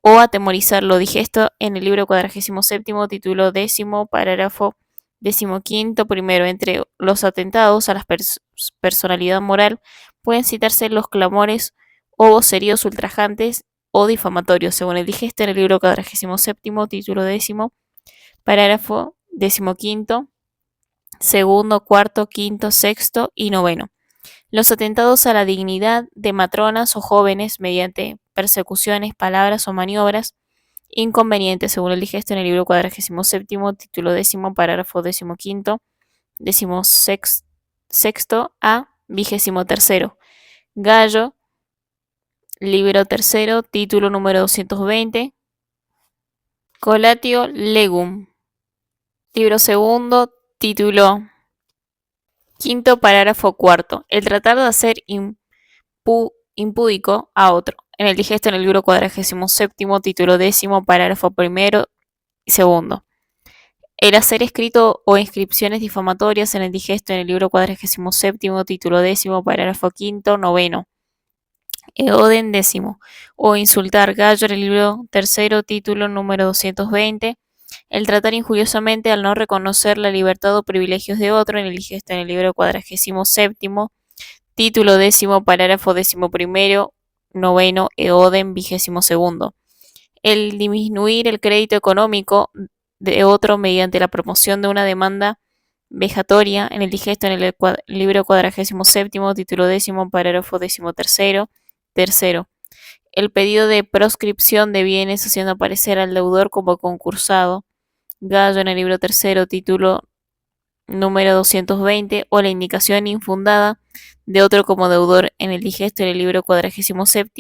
O atemorizarlo, digesto en el libro 47º, título 10º, parágrafo 15º primero. Entre los atentados a la personalidad moral pueden citarse los clamores o voceríos ultrajantes o difamatorios, según el digesto en el libro 47º, título 10º, parágrafo 15º, segundo, cuarto, quinto, sexto y noveno. Los atentados a la dignidad de matronas o jóvenes mediante persecuciones, palabras o maniobras inconvenientes, según el digesto en el libro 47º, título 10º, parágrafo 15º, 16º a 23º. Gallo, libro tercero, título número 220. Colatio Legum, libro segundo, título quinto, parágrafo cuarto. El tratar de hacer impúdico a otro. En el digesto en el libro 47º, título 10º, parágrafo primero y segundo. El hacer escrito o inscripciones difamatorias. En el digesto en el libro 47º, título 10º, parágrafo quinto, noveno. Eoden décimo. O insultar. Gallo en el libro tercero, título número 220. El tratar injuriosamente al no reconocer la libertad o privilegios de otro. En el digesto en el libro 47º, título 10º, parágrafo 11º, noveno, eodem, 22º. El disminuir el crédito económico de otro mediante la promoción de una demanda vejatoria. En el digesto en el libro 47º, título 10º, parágrafo 13º. Tercero, el pedido de proscripción de bienes haciendo aparecer al deudor como concursado. Gallo en el libro tercero, título número 220, o la indicación infundada de otro como deudor en el digesto en el libro 47,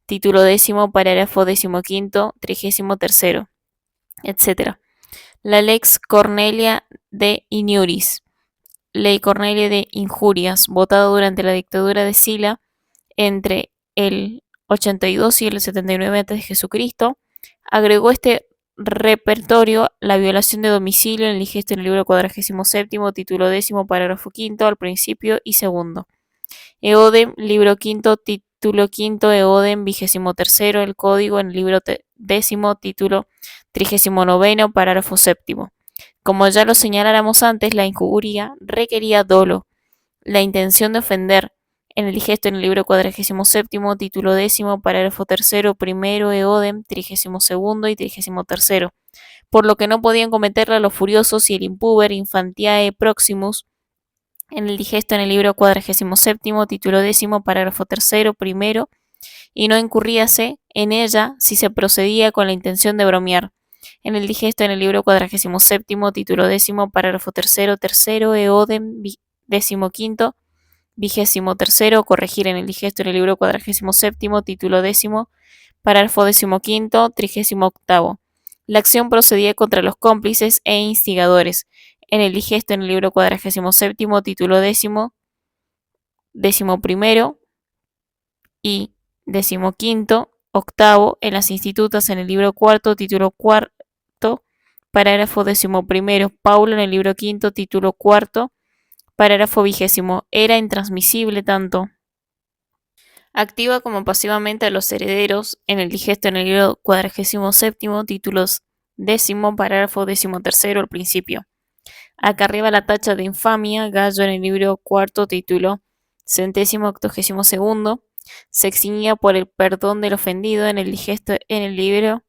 título 10, parágrafo 15, 33, etc. La Lex Cornelia de Iniuris, Ley Cornelia de Injurias, votada durante la dictadura de Sila entre el 82 y el 79 a.C., agregó este repertorio la violación de domicilio en el digesto en el libro 47, título 10, parágrafo 5, al principio y segundo. Eodem, libro 5, título 5, Eodem, 23, el código en el libro 10, título 39, parágrafo 7. Como ya lo señaláramos antes, la injuria requería dolo, la intención de ofender, en el digesto en el libro 47, título 10, parágrafo 3, primero, Eodem, 32 y 33, por lo que no podían cometerla los furiosos y el impuber infantiae proximus, en el digesto en el libro 47, título 10, parágrafo 3, primero, y no incurríase en ella si se procedía con la intención de bromear. En el digesto en el libro 47, título 10, parágrafo 3, tercero, Eodem, 15, 23, corregir en el digesto en el libro 47, título 10, párrafo 15, 38. La acción procedía contra los cómplices e instigadores. En el digesto en el libro 47, título 10, 11 y 15, octavo, en las institutas en el libro 4, título 4, parágrafo 11, Paulo en el libro 5, título 4, parágrafo 20, era intransmisible tanto activa como pasivamente a los herederos en el digesto en el libro 47, títulos 10, parágrafo 13, al principio. Acá arriba la tacha de infamia, Gallo en el libro 4, título 182, se eximía por el perdón del ofendido en el digesto en el libro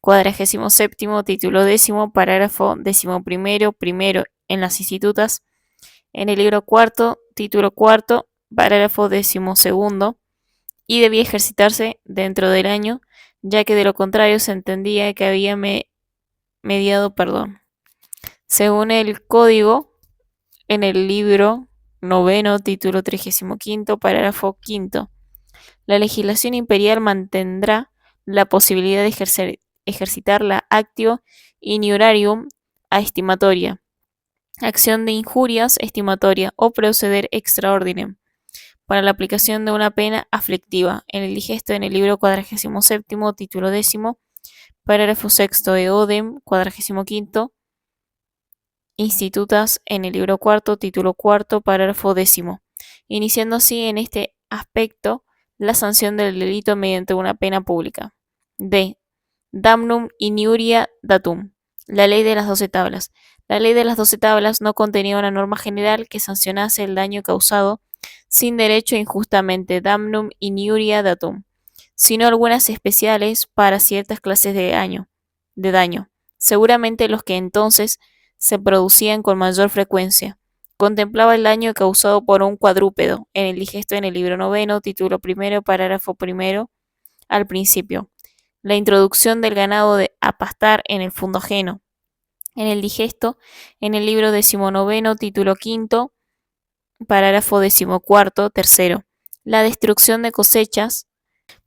47, título 10, parágrafo 11, primero, en las institutas en el libro 4, título 4, parágrafo 12, y debía ejercitarse dentro del año, ya que de lo contrario se entendía que había mediado perdón. Según el código, en el libro 9, título 35, parágrafo 5, la legislación imperial mantendrá la posibilidad de ejercitar la actio iniurarium a estimatoria, acción de injurias estimatoria o proceder extra ordinem, para la aplicación de una pena aflictiva, en el digesto en el libro 47, título 10, parágrafo 6, Eodem, 45, institutas en el libro 4, título 4, parágrafo 10, iniciando así en este aspecto la sanción del delito mediante una pena pública. D. Damnum iniuria datum. La ley de las 12 tablas. La ley de las 12 tablas no contenía una norma general que sancionase el daño causado sin derecho injustamente, damnum iniuria datum, sino algunas especiales para ciertas clases de daño, seguramente los que entonces se producían con mayor frecuencia. Contemplaba el daño causado por un cuadrúpedo, en el digesto en el libro 9, título 1, parágrafo 1, al principio. La introducción del ganado a pastar en el fundo ajeno. En el digesto, en el libro 19, título 5, parágrafo 14, tercero. La destrucción de cosechas.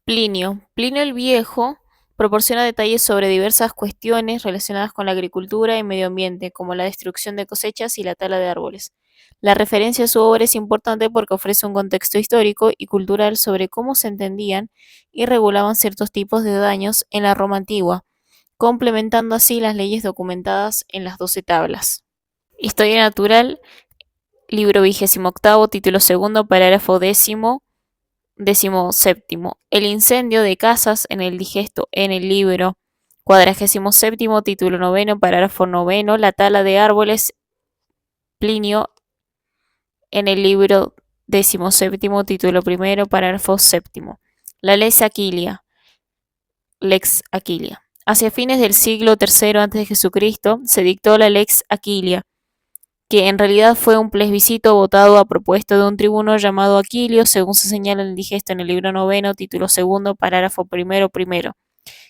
Plinio el Viejo proporciona detalles sobre diversas cuestiones relacionadas con la agricultura y medio ambiente, como la destrucción de cosechas y la tala de árboles. La referencia a su obra es importante porque ofrece un contexto histórico y cultural sobre cómo se entendían y regulaban ciertos tipos de daños en la Roma antigua, complementando así las leyes documentadas en las 12 tablas. Historia natural, libro 28, título 2, parágrafo 17. El incendio de casas en el digesto en el libro 47, título 9, parágrafo 9, la tala de árboles, Plinio en el libro 17, título 1, parágrafo 7. La Lex Aquilia. Hacia fines del siglo III a.C. se dictó la Lex Aquilia, que en realidad fue un plebiscito votado a propuesta de un tribuno llamado Aquilio, según se señala en el digesto en el libro 9, título 2, parágrafo 1,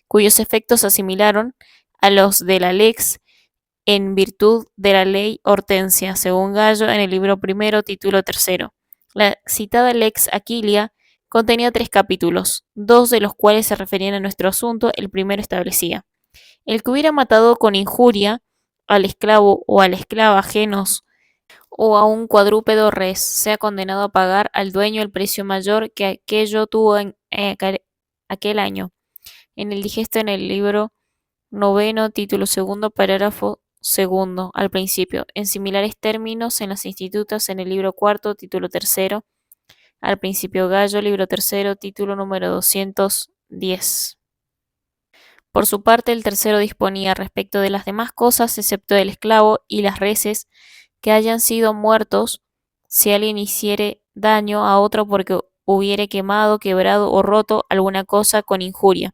cuyos efectos se asimilaron a los de la Lex en virtud de la ley Hortensia, según Gallo en el libro primero, título tercero. La citada Lex Aquilia contenía 3 capítulos, 2 de los cuales se referían a nuestro asunto. El primero establecía: el que hubiera matado con injuria al esclavo o a la esclava ajenos o a un cuadrúpedo res, sea condenado a pagar al dueño el precio mayor que aquello tuvo en aquel año. En el digesto en el libro noveno, título segundo, parágrafo segundo, al principio. En similares términos, en las institutas, en el libro cuarto, título tercero, al principio. Gallo, libro tercero, título número 210. Por su parte, el tercero disponía respecto de las demás cosas, excepto del esclavo y las reses, que hayan sido muertos, si alguien hiciere daño a otro porque hubiere quemado, quebrado o roto alguna cosa con injuria,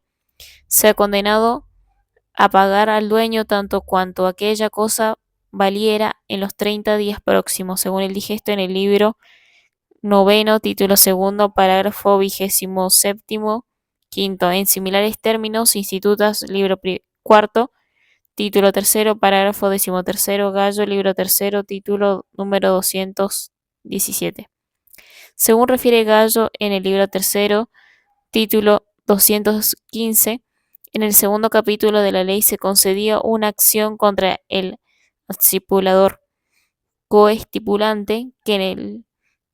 sea condenado a pagar al dueño tanto cuanto aquella cosa valiera en los 30 días próximos, según el digesto en el libro noveno, título segundo, parágrafo 27º, quinto. En similares términos, institutas, libro cuarto, título tercero, parágrafo 13º, Gallo, libro tercero, título número 217. Según refiere Gallo en el libro tercero, título 215, en el segundo capítulo de la ley se concedía una acción contra el estipulador coestipulante que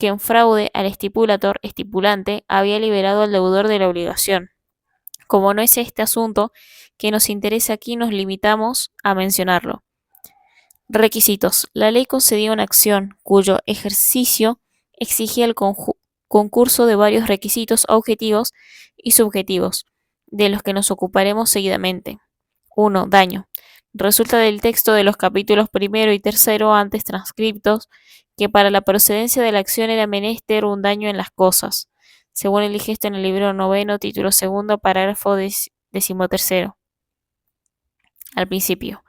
en fraude al estipulator estipulante había liberado al deudor de la obligación. Como no es este asunto que nos interesa aquí, nos limitamos a mencionarlo. Requisitos. La ley concedía una acción cuyo ejercicio exigía el concurso de varios requisitos objetivos y subjetivos, de los que nos ocuparemos seguidamente. 1. Daño. Resulta del texto de los capítulos primero y tercero antes transcriptos que para la procedencia de la acción era menester un daño en las cosas, según el digesto en el libro noveno, título segundo, parágrafo 13º. Al principio,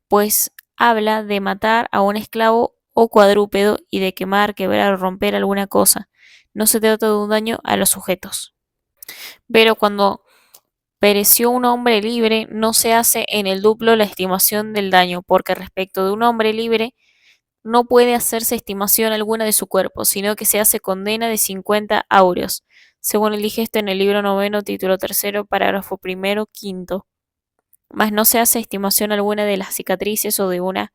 pues habla de matar a un esclavo o cuadrúpedo y de quemar, quebrar o romper alguna cosa. No se trata de un daño a los sujetos. Pero cuando pereció un hombre libre, no se hace en el duplo la estimación del daño, porque respecto de un hombre libre no puede hacerse estimación alguna de su cuerpo, sino que se hace condena de 50 áureos, según el digesto en el libro noveno, título tercero, parágrafo primero, quinto. Mas no se hace estimación alguna de las cicatrices o de una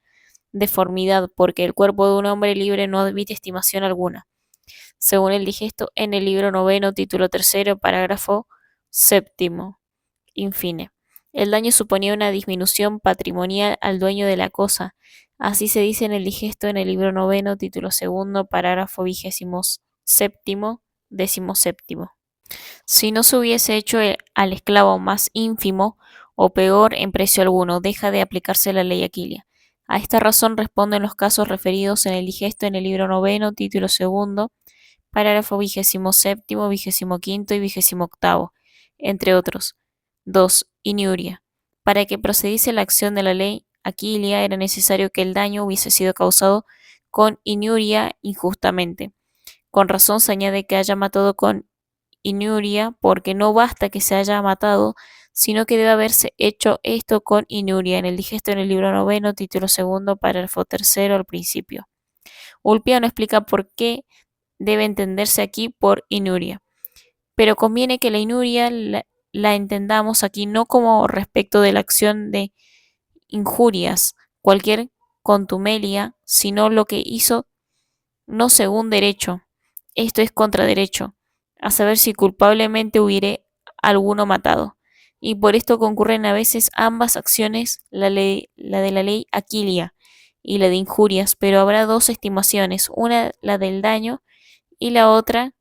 deformidad, porque el cuerpo de un hombre libre no admite estimación alguna, según el digesto en el libro noveno, título tercero, parágrafo séptimo. Infine, el daño suponía una disminución patrimonial al dueño de la cosa. Así se dice en el digesto en el libro noveno, título segundo, parágrafo 27º, 17º. Si no se hubiese hecho al esclavo más ínfimo o peor en precio alguno, deja de aplicarse la ley Aquilia. A esta razón responden los casos referidos en el digesto en el libro noveno, título segundo, parágrafo 27º, 25º y 28º, entre otros. 2. Iniuria. Para que procediese la acción de la ley Aquilia era necesario que el daño hubiese sido causado con iniuria injustamente. Con razón se añade que haya matado con iniuria, porque no basta que se haya matado, sino que debe haberse hecho esto con iniuria. En el digesto en el libro noveno, título segundo, párrafo tercero, al principio. Ulpiano explica por qué debe entenderse aquí por iniuria. Pero conviene que la iniuria la entendamos aquí no como respecto de la acción de injurias, cualquier contumelia, sino lo que hizo no según derecho, esto es contra derecho, a saber si culpablemente hubiere alguno matado. Y por esto concurren a veces ambas acciones, la de la ley Aquilia y la de injurias, pero habrá 2 estimaciones, una la del daño y la otra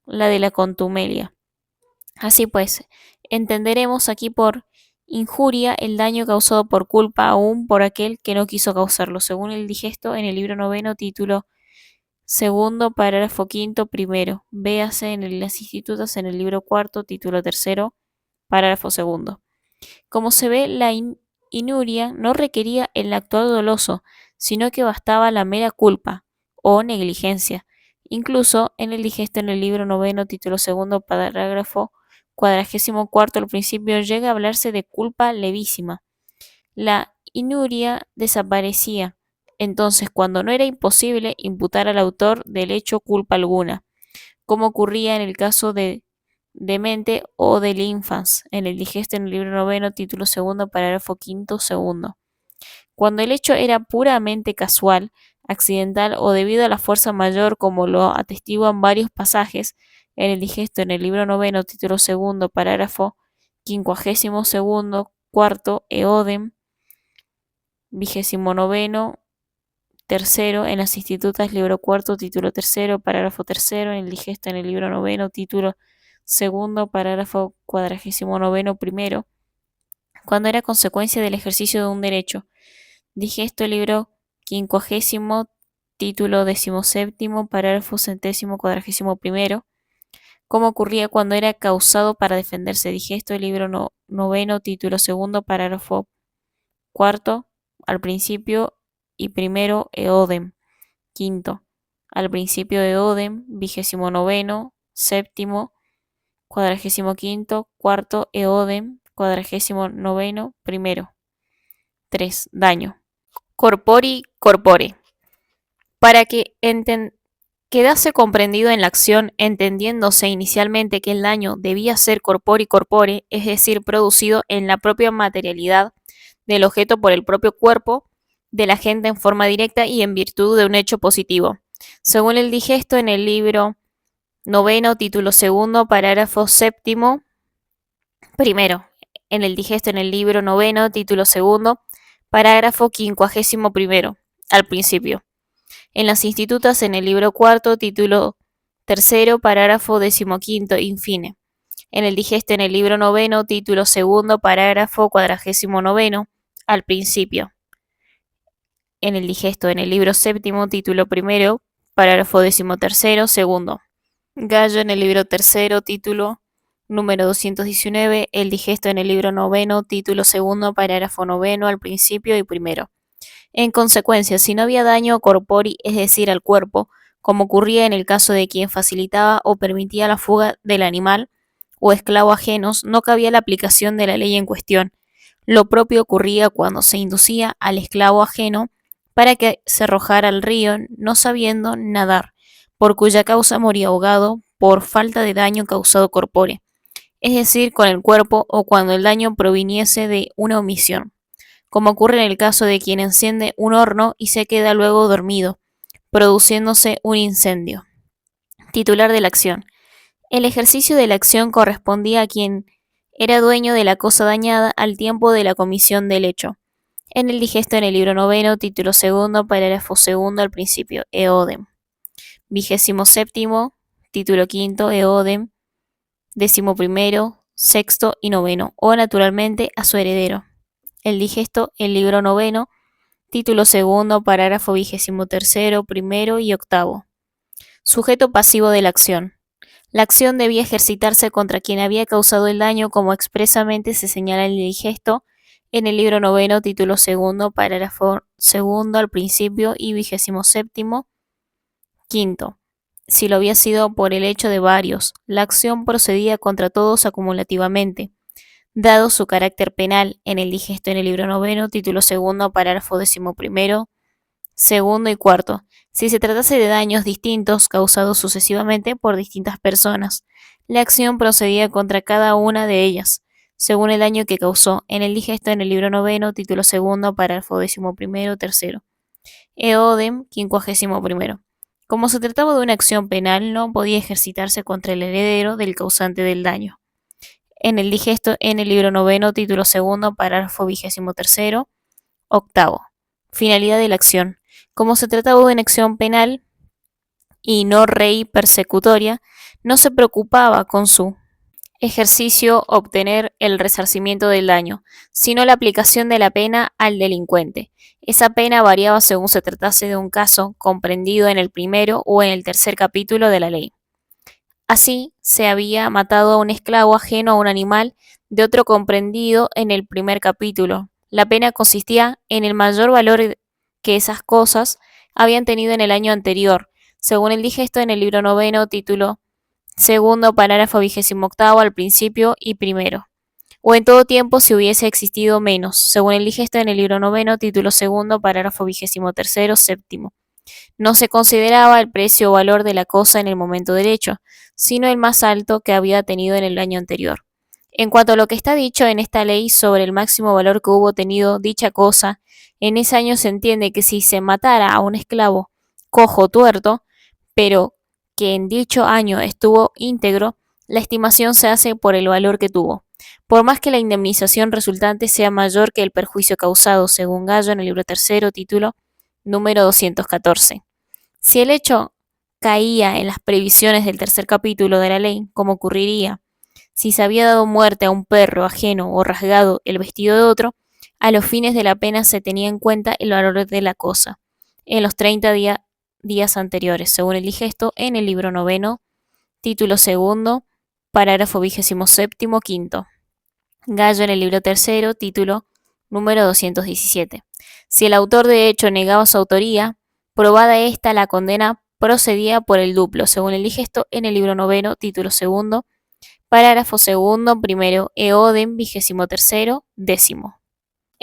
la de la contumelia. Así pues, entenderemos aquí por injuria el daño causado por culpa aún por aquel que no quiso causarlo, según el digesto en el libro noveno, título segundo, parágrafo quinto, primero. Véase en las institutas en el libro cuarto, título tercero, parágrafo segundo. Como se ve, la inuria no requería el actuar doloso, sino que bastaba la mera culpa o negligencia. Incluso en el digesto en el libro noveno, título segundo, parágrafo 44 al principio llega a hablarse de culpa levísima. La inuria desaparecía. Entonces, cuando no era imposible imputar al autor del hecho culpa alguna, como ocurría en el caso de demente o del infans, en el digesto en el libro noveno, título segundo, parágrafo quinto, segundo. Cuando el hecho era puramente casual, accidental o debido a la fuerza mayor, como lo atestiguan varios pasajes en el digesto en el libro noveno, título segundo, parágrafo 52º, cuarto, eodem, 29º, tercero, en las institutas, libro cuarto, título tercero, parágrafo tercero, en el digesto en el libro noveno, título segundo, parágrafo 49º primero, cuando era consecuencia del ejercicio de un derecho. Digesto libro 50, título 17, parágrafo 141, como ocurría cuando era causado para defenderse. Digesto libro noveno, título segundo, parágrafo cuarto, al principio y primero eodem. Quinto, al principio eodem, 29, séptimo, 45, cuarto eodem, 49, primero. 3. Daño. Corpori corpore. Para que quedase comprendido en la acción, entendiéndose inicialmente que el daño debía ser corpori corpore, es decir, producido en la propia materialidad del objeto por el propio cuerpo del agente en forma directa y en virtud de un hecho positivo. Según el digesto en el libro noveno, título segundo, parágrafo séptimo, primero. En el digesto en el libro noveno, título segundo, parágrafo 51, al principio. En las institutas en el libro cuarto, título tercero, parágrafo 15, infine. En el digesto en el libro noveno, título segundo, parágrafo 49, al principio. En el digesto en el libro séptimo, título primero, parágrafo 13, segundo. Gallo en el libro tercero, título número 219, el digesto en el libro noveno, título segundo, parágrafo noveno, al principio y primero. En consecuencia, si no había daño corpori, es decir, al cuerpo, como ocurría en el caso de quien facilitaba o permitía la fuga del animal o esclavo ajenos, no cabía la aplicación de la ley en cuestión. Lo propio ocurría cuando se inducía al esclavo ajeno para que se arrojara al río no sabiendo nadar, por cuya causa moría ahogado por falta de daño causado corpore, es decir, con el cuerpo, o cuando el daño proviniese de una omisión, como ocurre en el caso de quien enciende un horno y se queda luego dormido, produciéndose un incendio. Titular de la acción. El ejercicio de la acción correspondía a quien era dueño de la cosa dañada al tiempo de la comisión del hecho. En el digesto en el libro noveno, título segundo, parágrafo segundo, al principio, eodem. 27, título quinto, eodem, 11, sexto y noveno, o naturalmente a su heredero. El digesto, el libro noveno, título segundo, parágrafo 23, primero y octavo. Sujeto pasivo de la acción. La acción debía ejercitarse contra quien había causado el daño, como expresamente se señala en el digesto en el libro noveno, título segundo, parágrafo segundo al principio y 27, quinto. Si lo había sido por el hecho de varios, la acción procedía contra todos acumulativamente, dado su carácter penal en el digesto en el libro noveno, título segundo, parágrafo 11, segundo y cuarto, si se tratase de daños distintos causados sucesivamente por distintas personas. La acción procedía contra cada una de ellas, según el daño que causó, en el digesto en el libro noveno, título segundo, párrafo 11, tercero. Eodem, 51. Como se trataba de una acción penal, no podía ejercitarse contra el heredero del causante del daño. En el digesto en el libro noveno, título segundo, párrafo 23, octavo. Finalidad de la acción. Como se trataba de una acción penal y no rei persecutoria, no se preocupaba con su ejercicio obtener el resarcimiento del daño, sino la aplicación de la pena al delincuente. Esa pena variaba según se tratase de un caso comprendido en el primero o en el tercer capítulo de la ley. Así, se había matado a un esclavo ajeno a un animal de otro comprendido en el primer capítulo. La pena consistía en el mayor valor que esas cosas habían tenido en el año anterior, según el digesto en el libro noveno, título segundo, parágrafo 28 al principio y primero. o en todo tiempo si hubiese existido menos, según el digesto en el libro noveno, título segundo, parágrafo 23º, séptimo. No se consideraba el precio o valor de la cosa en el momento del hecho, sino el más alto que había tenido en el año anterior. En cuanto a lo que está dicho en esta ley sobre el máximo valor que hubo tenido dicha cosa, en ese año se entiende que si se matara a un esclavo cojo o tuerto, pero que en dicho año estuvo íntegro, la estimación se hace por el valor que tuvo, por más que la indemnización resultante sea mayor que el perjuicio causado, según Gallo en el libro tercero, título número 214. Si el hecho caía en las previsiones del tercer capítulo de la ley, como ocurriría si se había dado muerte a un perro ajeno o rasgado el vestido de otro, a los fines de la pena se tenía en cuenta el valor de la cosa en los 30 días anteriores, según el digesto en el libro noveno, título segundo, parágrafo 27º, quinto. Gallo en el libro tercero, título número 217. Si el autor de hecho negaba su autoría, probada esta, la condena procedía por el duplo, según el digesto en el libro noveno, título segundo, parágrafo segundo, primero, eodem, 23º, décimo.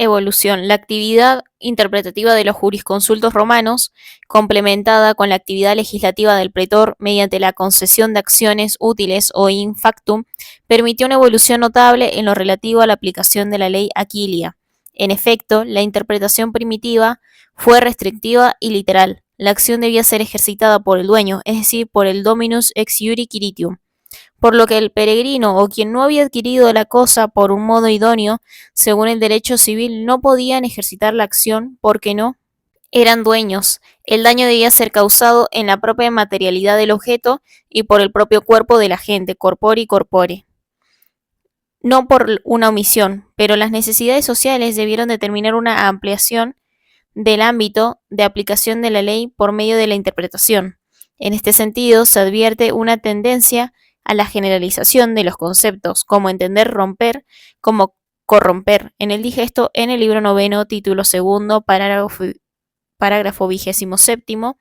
Evolución. La actividad interpretativa de los jurisconsultos romanos, complementada con la actividad legislativa del pretor mediante la concesión de acciones útiles o in factum, permitió una evolución notable en lo relativo a la aplicación de la ley Aquilia. En efecto, la interpretación primitiva fue restrictiva y literal. La acción debía ser ejercitada por el dueño, es decir, por el dominus ex iure quiritium, por lo que el peregrino o quien no había adquirido la cosa por un modo idóneo, según el derecho civil, no podían ejercitar la acción porque no eran dueños. El daño debía ser causado en la propia materialidad del objeto y por el propio cuerpo de la gente, corpore, no por una omisión, pero las necesidades sociales debieron determinar una ampliación del ámbito de aplicación de la ley por medio de la interpretación. En este sentido, se advierte una tendencia a la generalización de los conceptos, como entender romper, como corromper, en el digesto en el libro noveno, título segundo, parágrafo 27º,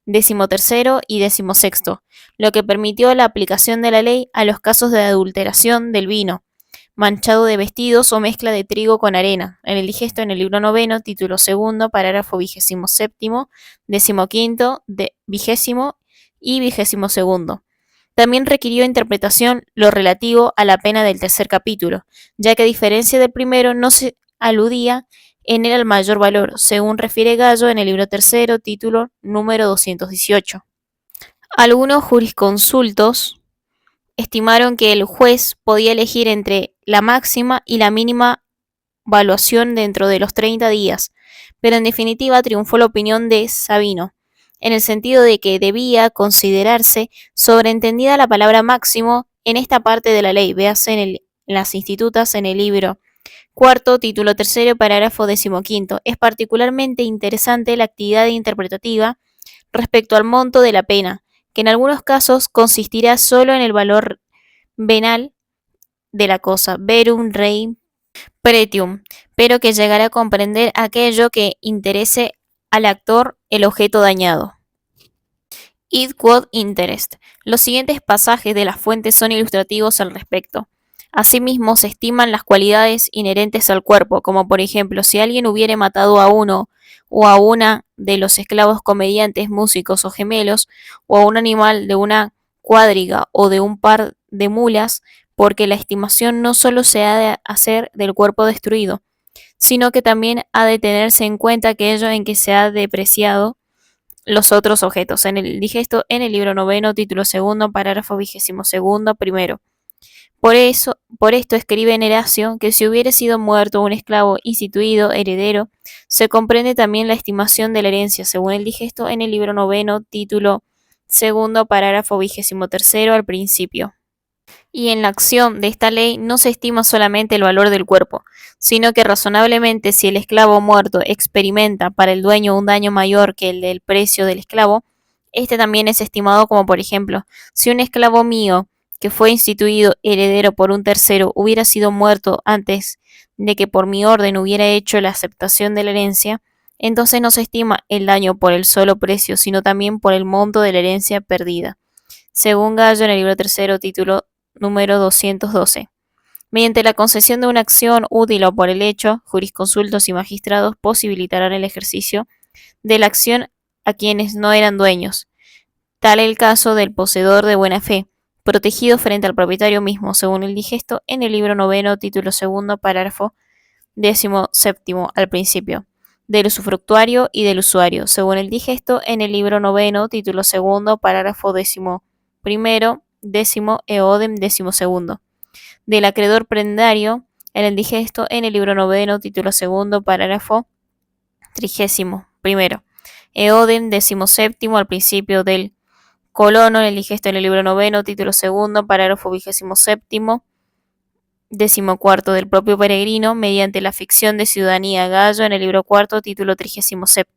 13º y 16º, lo que permitió la aplicación de la ley a los casos de adulteración del vino, manchado de vestidos o mezcla de trigo con arena, en el digesto en el libro noveno, título segundo, parágrafo 27º, 15º, 20º y 22º. También requirió interpretación lo relativo a la pena del tercer capítulo, ya que a diferencia del primero no se aludía en él al mayor valor, según refiere Gallo en el libro tercero, título número 218. Algunos jurisconsultos estimaron que el juez podía elegir entre la máxima y la mínima valuación dentro de los 30 días, pero en definitiva triunfó la opinión de Sabino, en el sentido de que debía considerarse sobreentendida la palabra máximo en esta parte de la ley, véase en las institutas en el libro cuarto, título tercero, parágrafo 15º. Es particularmente interesante la actividad interpretativa respecto al monto de la pena, que en algunos casos consistirá solo en el valor venal de la cosa, verum rei pretium, pero que llegará a comprender aquello que interese al actor el objeto dañado. Id quod interest. Los siguientes pasajes de las fuentes son ilustrativos al respecto. Asimismo, se estiman las cualidades inherentes al cuerpo, como por ejemplo, si alguien hubiere matado a uno o a una de los esclavos comediantes, músicos o gemelos, o a un animal de una cuadriga o de un par de mulas, porque la estimación no solo se ha de hacer del cuerpo destruido, sino que también ha de tenerse en cuenta aquello en que se ha depreciado los otros objetos. En el digesto en el libro noveno, título segundo, parágrafo 22º, primero. Por esto escribe en Horacio que si hubiere sido muerto un esclavo instituido heredero, se comprende también la estimación de la herencia, según el digesto en el libro noveno, título segundo, parágrafo 23º al principio. Y en la acción de esta ley no se estima solamente el valor del cuerpo, sino que razonablemente si el esclavo muerto experimenta para el dueño un daño mayor que el del precio del esclavo, este también es estimado como por ejemplo, si un esclavo mío que fue instituido heredero por un tercero hubiera sido muerto antes de que por mi orden hubiera hecho la aceptación de la herencia, entonces no se estima el daño por el solo precio, sino también por el monto de la herencia perdida. Según Gallo en el libro tercero, título número 212. Mediante la concesión de una acción útil o por el hecho, jurisconsultos y magistrados posibilitarán el ejercicio de la acción a quienes no eran dueños, tal el caso del poseedor de buena fe, protegido frente al propietario mismo, según el digesto en el libro noveno, título segundo, parágrafo 17 al principio, del usufructuario y del usuario, según el digesto en el libro noveno, título segundo, parágrafo 11, décimo eodem 12, del acreedor prendario, en el digesto en el libro noveno, título segundo, parágrafo 31, eodem 17 al principio del colono, en el digesto en el libro noveno, título segundo, parágrafo 27, 14 del propio peregrino, mediante la ficción de ciudadanía gallo, en el libro cuarto, título 37.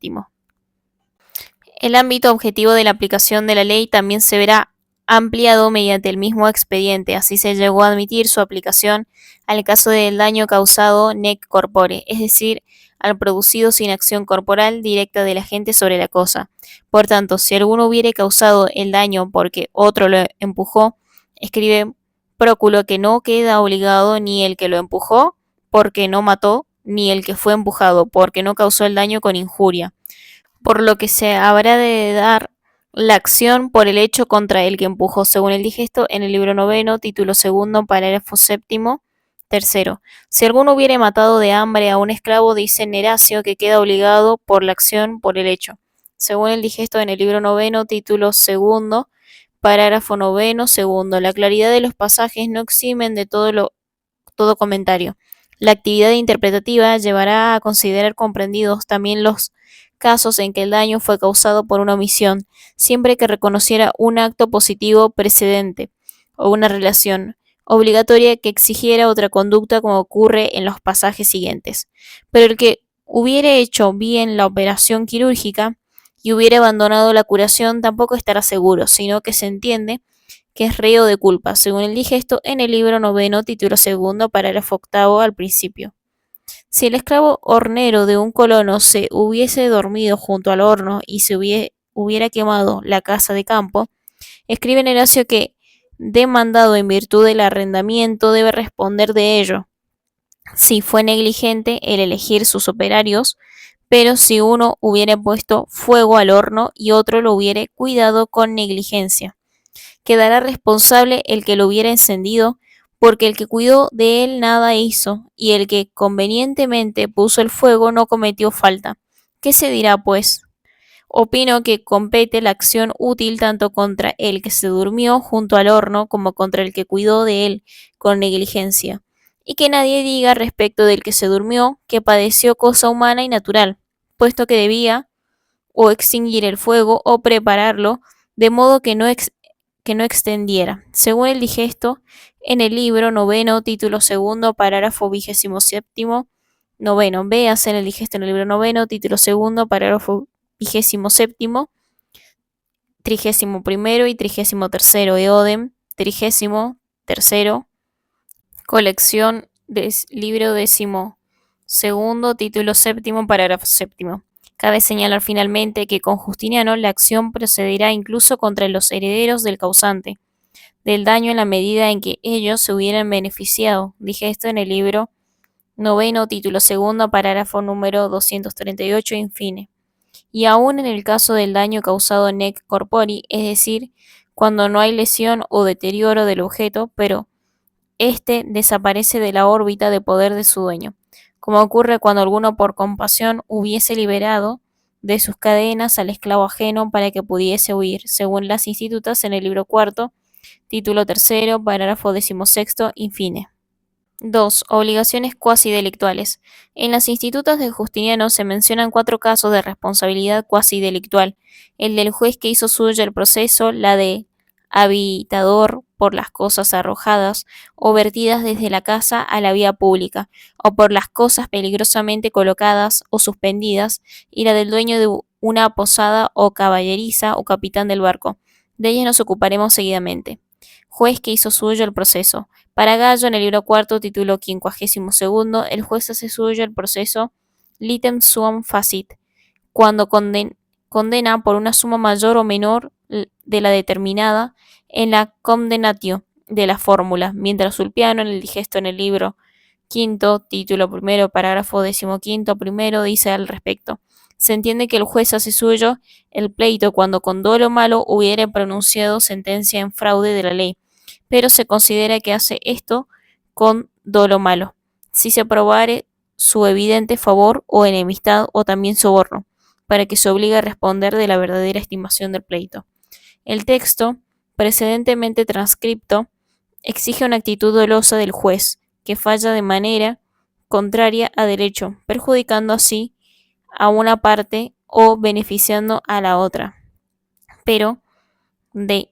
El ámbito objetivo de la aplicación de la ley también se verá ampliado mediante el mismo expediente. Así se llegó a admitir su aplicación al caso del daño causado nec corpore, es decir, al producido sin acción corporal directa del agente sobre la cosa. Por tanto, si alguno hubiere causado el daño porque otro lo empujó, escribe Próculo que no queda obligado ni el que lo empujó porque no mató, ni el que fue empujado porque no causó el daño con injuria, por lo que se habrá de dar la acción por el hecho contra el que empujó, según el digesto en el libro noveno, título segundo, parágrafo séptimo, tercero. Si alguno hubiere matado de hambre a un esclavo, dice Neracio que queda obligado por la acción por el hecho, según el digesto en el libro noveno, título segundo, parágrafo noveno, segundo. La claridad de los pasajes no eximen de todo comentario. La actividad interpretativa llevará a considerar comprendidos también los casos en que el daño fue causado por una omisión, siempre que reconociera un acto positivo precedente o una relación obligatoria que exigiera otra conducta, como ocurre en los pasajes siguientes. Pero el que hubiere hecho bien la operación quirúrgica y hubiere abandonado la curación tampoco estará seguro, sino que se entiende que es reo de culpa, según el digesto en el libro noveno, título segundo, parágrafo octavo al principio. Si el esclavo hornero de un colono se hubiese dormido junto al horno y se hubiera quemado la casa de campo, escribe Horacio que, demandado en virtud del arrendamiento, debe responder de ello, si fue negligente el elegir sus operarios, pero si uno hubiera puesto fuego al horno y otro lo hubiere cuidado con negligencia, quedará responsable el que lo hubiera encendido, porque el que cuidó de él nada hizo, y el que convenientemente puso el fuego no cometió falta. ¿Qué se dirá, pues? Opino que compete la acción útil tanto contra el que se durmió junto al horno como contra el que cuidó de él con negligencia, y que nadie diga respecto del que se durmió que padeció cosa humana y natural, puesto que debía o extinguir el fuego o prepararlo de modo que no extendiera, según el digesto en el libro noveno, título segundo, parágrafo 27, noveno. Véase en el digesto en el libro noveno, título segundo, parágrafo 27, 31 y 33, eodem, 33, colección del libro décimo segundo, título séptimo, parágrafo séptimo. Cabe señalar finalmente que con Justiniano la acción procederá incluso contra los herederos del causante del daño en la medida en que ellos se hubieran beneficiado. Dije esto en el libro noveno, título segundo, parágrafo número 238, infine. Y aún en el caso del daño causado nec corpori, es decir, cuando no hay lesión o deterioro del objeto, pero este desaparece de la órbita de poder de su dueño, como ocurre cuando alguno por compasión hubiese liberado de sus cadenas al esclavo ajeno para que pudiese huir, según las institutas en el libro cuarto, título tercero, parágrafo 16, infine. 2. Obligaciones cuasi delictuales. En las institutas de Justiniano se mencionan 4 casos de responsabilidad cuasi delictual: el del juez que hizo suyo el proceso, la de habitador por las cosas arrojadas o vertidas desde la casa a la vía pública, o por las cosas peligrosamente colocadas o suspendidas, y la del dueño de una posada o caballeriza o capitán del barco. De ellas nos ocuparemos seguidamente. Juez que hizo suyo el proceso. Para Gallo, en el libro cuarto, título 52, el juez hace suyo el proceso litem suam facit, cuando condena por una suma mayor o menor de la determinada en la condemnatio, de la fórmula, mientras Ulpiano en el digesto en el libro quinto, título primero, parágrafo 15º primero, dice al respecto: se entiende que el juez hace suyo el pleito cuando con dolo malo hubiere pronunciado sentencia en fraude de la ley, pero se considera que hace esto con dolo malo, si se probare su evidente favor o enemistad o también soborno, para que se obligue a responder de la verdadera estimación del pleito. El texto, precedentemente transcripto, exige una actitud dolosa del juez, que falla de manera contraria a derecho, perjudicando así a una parte o beneficiando a la otra. Pero de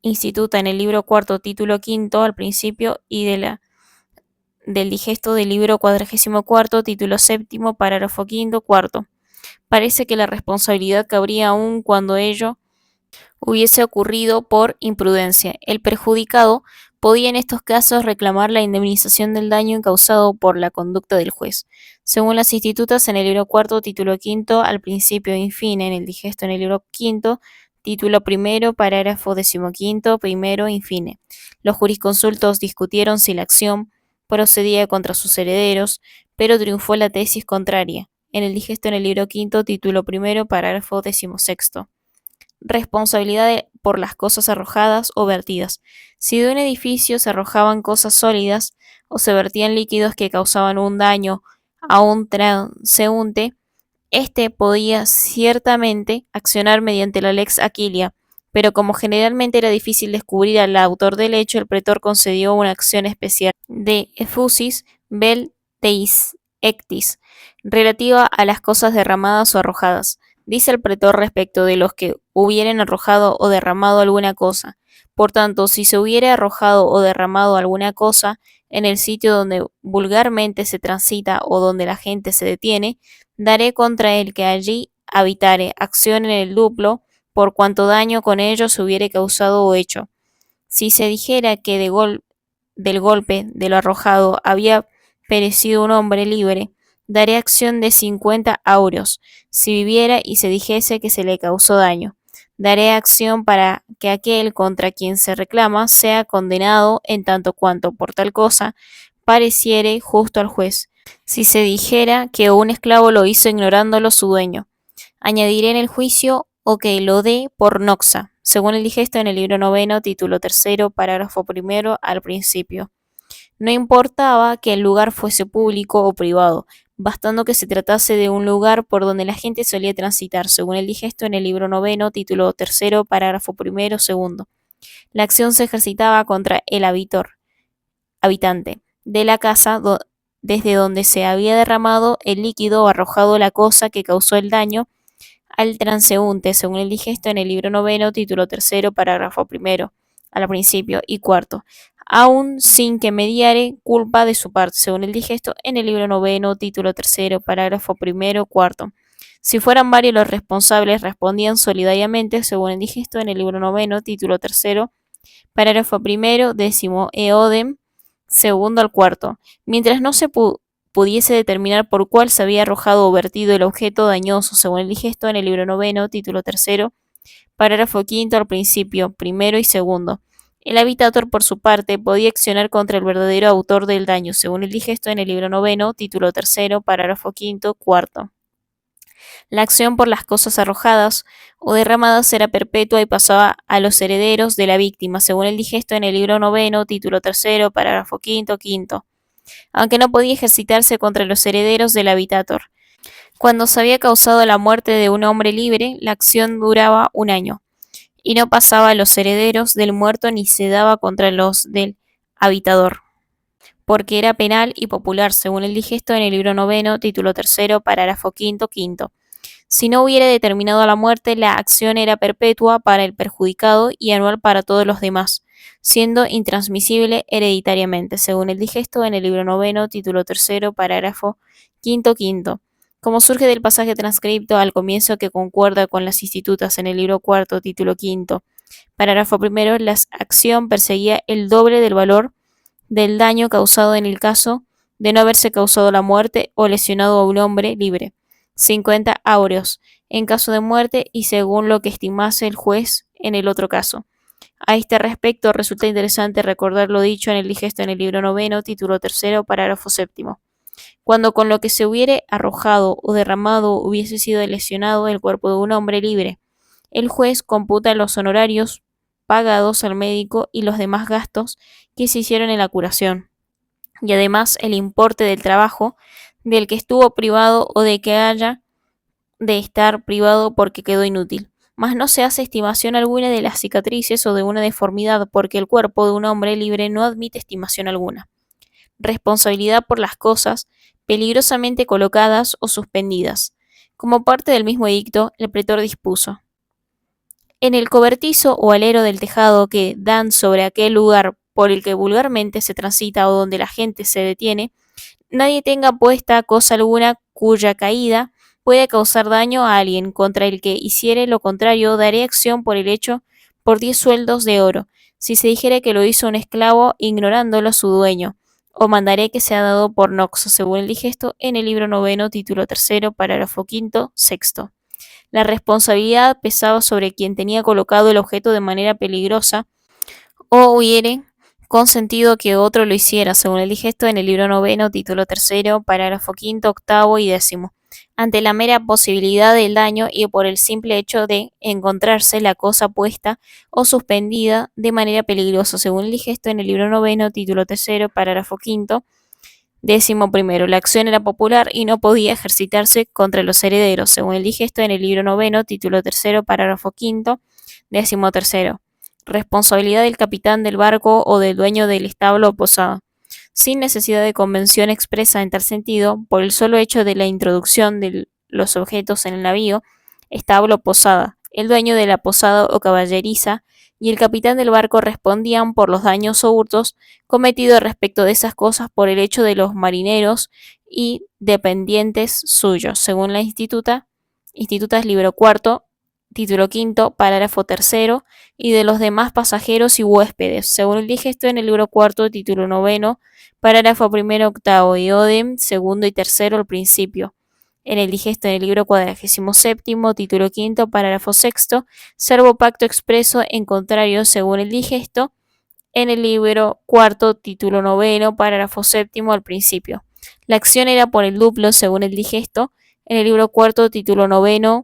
instituta en el libro cuarto, título quinto, al principio, y del digesto del libro 44, título séptimo, parágrafo quinto, cuarto. Parece que la responsabilidad cabría aún cuando ello hubiese ocurrido por imprudencia. El perjudicado podía en estos casos reclamar la indemnización del daño causado por la conducta del juez. Según las institutas, en el libro cuarto, título quinto, al principio e infine, en el digesto en el libro quinto, título primero, parágrafo 15º, primero, infine. Los jurisconsultos discutieron si la acción procedía contra sus herederos, pero triunfó la tesis contraria. En el digesto en el libro quinto, título primero, parágrafo 16º. Responsabilidad por las cosas arrojadas o vertidas. Si de un edificio se arrojaban cosas sólidas o se vertían líquidos que causaban un daño a un transeúnte, éste podía ciertamente accionar mediante la lex Aquilia, pero como generalmente era difícil descubrir al autor del hecho, el pretor concedió una acción especial de effusis vel teis ectis, relativa a las cosas derramadas o arrojadas. Dice el pretor respecto de los que hubieren arrojado o derramado alguna cosa. Por tanto, si se hubiere arrojado o derramado alguna cosa en el sitio donde vulgarmente se transita o donde la gente se detiene, daré contra el que allí habitare acción en el duplo, por cuanto daño con ello se hubiere causado o hecho. Si se dijera que del golpe de lo arrojado había perecido un hombre libre, daré acción de 50 auros. Si viviera y se dijese que se le causó daño, daré acción para que aquel contra quien se reclama sea condenado en tanto cuanto por tal cosa pareciere justo al juez. Si se dijera que un esclavo lo hizo ignorándolo su dueño, añadiré en el juicio o que lo dé por noxa, según el digesto en el libro noveno, título tercero, parágrafo primero al principio. No importaba que el lugar fuese público o privado, bastando que se tratase de un lugar por donde la gente solía transitar, según el digesto en el libro noveno, título tercero, parágrafo primero, segundo. La acción se ejercitaba contra el habitante de la casa desde donde se había derramado el líquido o arrojado la cosa que causó el daño al transeúnte, según el digesto en el libro noveno, título tercero, parágrafo primero, al principio y cuarto, aun sin que mediare culpa de su parte, según el digesto en el libro noveno, título tercero, parágrafo primero, cuarto. Si fueran varios los responsables, respondían solidariamente, según el digesto en el libro noveno, título tercero, parágrafo primero, décimo, eodem, segundo al cuarto. Mientras no se pudiese determinar por cuál se había arrojado o vertido el objeto dañoso, según el digesto en el libro noveno, título tercero, parágrafo quinto al principio, primero y segundo. El habitator, por su parte, podía accionar contra el verdadero autor del daño, según el digesto en el libro noveno, título tercero, parágrafo quinto, cuarto. La acción por las cosas arrojadas o derramadas era perpetua y pasaba a los herederos de la víctima, según el digesto en el libro noveno, título tercero, parágrafo quinto, quinto, aunque no podía ejercitarse contra los herederos del habitator. Cuando se había causado la muerte de un hombre libre, la acción duraba un año, y no pasaba a los herederos del muerto ni se daba contra los del habitador, porque era penal y popular, según el digesto en el libro noveno, título tercero, parágrafo quinto, quinto. Si no hubiera determinado la muerte, la acción era perpetua para el perjudicado y anual para todos los demás, siendo intransmisible hereditariamente, según el digesto en el libro noveno, título tercero, parágrafo quinto, quinto. Como surge del pasaje transcripto al comienzo que concuerda con las institutas en el libro cuarto, título quinto, parágrafo primero, la acción perseguía el doble del valor del daño causado en el caso de no haberse causado la muerte o lesionado a un hombre libre, 50 aureos, en caso de muerte y según lo que estimase el juez en el otro caso. A este respecto, resulta interesante recordar lo dicho en el digesto en el libro 9, título 3, parágrafo 7. Cuando con lo que se hubiere arrojado o derramado hubiese sido lesionado el cuerpo de un hombre libre, el juez computa los honorarios pagados al médico y los demás gastos que se hicieron en la curación, y además el importe del trabajo del que estuvo privado o de que haya de estar privado porque quedó inútil. Mas no se hace estimación alguna de las cicatrices o de una deformidad, porque el cuerpo de un hombre libre no admite estimación alguna. Responsabilidad por las cosas peligrosamente colocadas o suspendidas. Como parte del mismo edicto, el pretor dispuso: en el cobertizo o alero del tejado que dan sobre aquel lugar por el que vulgarmente se transita o donde la gente se detiene, nadie tenga puesta cosa alguna cuya caída puede causar daño a alguien. Contra el que hiciere lo contrario, daré acción por el hecho por 10 sueldos de oro, si se dijere que lo hizo un esclavo ignorándolo su dueño, o mandaré que sea dado por noxo, según el digesto en el libro 9, título 3, parágrafo 5, 6. La responsabilidad pesaba sobre quien tenía colocado el objeto de manera peligrosa o hubiere consentido que otro lo hiciera, según el digesto en el libro 9, título 3, parágrafo 5, 8 y 10, ante la mera posibilidad del daño y por el simple hecho de encontrarse la cosa puesta o suspendida de manera peligrosa, según el digesto en el libro 9, título 3, parágrafo 5, 11. La acción era popular y no podía ejercitarse contra los herederos, según el digesto en el libro 9, título 3, parágrafo 5, 13. Responsabilidad del capitán del barco o del dueño del establo o posada. Sin necesidad de convención expresa en tal sentido, por el solo hecho de la introducción de los objetos en el navío, establo o posada, el dueño de la posada o caballeriza y el capitán del barco respondían por los daños o hurtos cometidos respecto de esas cosas por el hecho de los marineros y dependientes suyos, según la Institutas libro cuarto, título 5, parágrafo 3, y de los demás pasajeros y huéspedes, según el digesto en el libro cuarto, título 9, parágrafo 1, 8 y odem 2 y 3 al principio. En el digesto en el libro 47, título 5, parágrafo 6, servo pacto expreso en contrario, según el digesto en el libro cuarto, título 9, párrafo 7 al principio. La acción era por el duplo, según el digesto en el libro cuarto, título 9,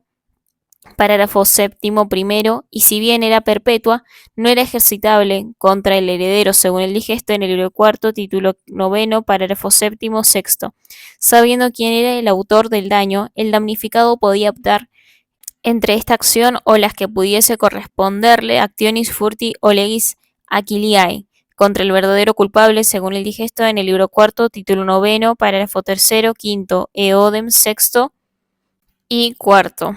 párrafo 7 primero, y si bien era perpetua, no era ejercitable contra el heredero, según el digesto en el libro cuarto, título 9, párrafo 7, sexto. Sabiendo quién era el autor del daño, el damnificado podía optar entre esta acción o las que pudiese corresponderle actionis furti o legis aquiliae contra el verdadero culpable, según el digesto en el libro cuarto, título 9, párrafo 3, 5, eodem 6 y 4.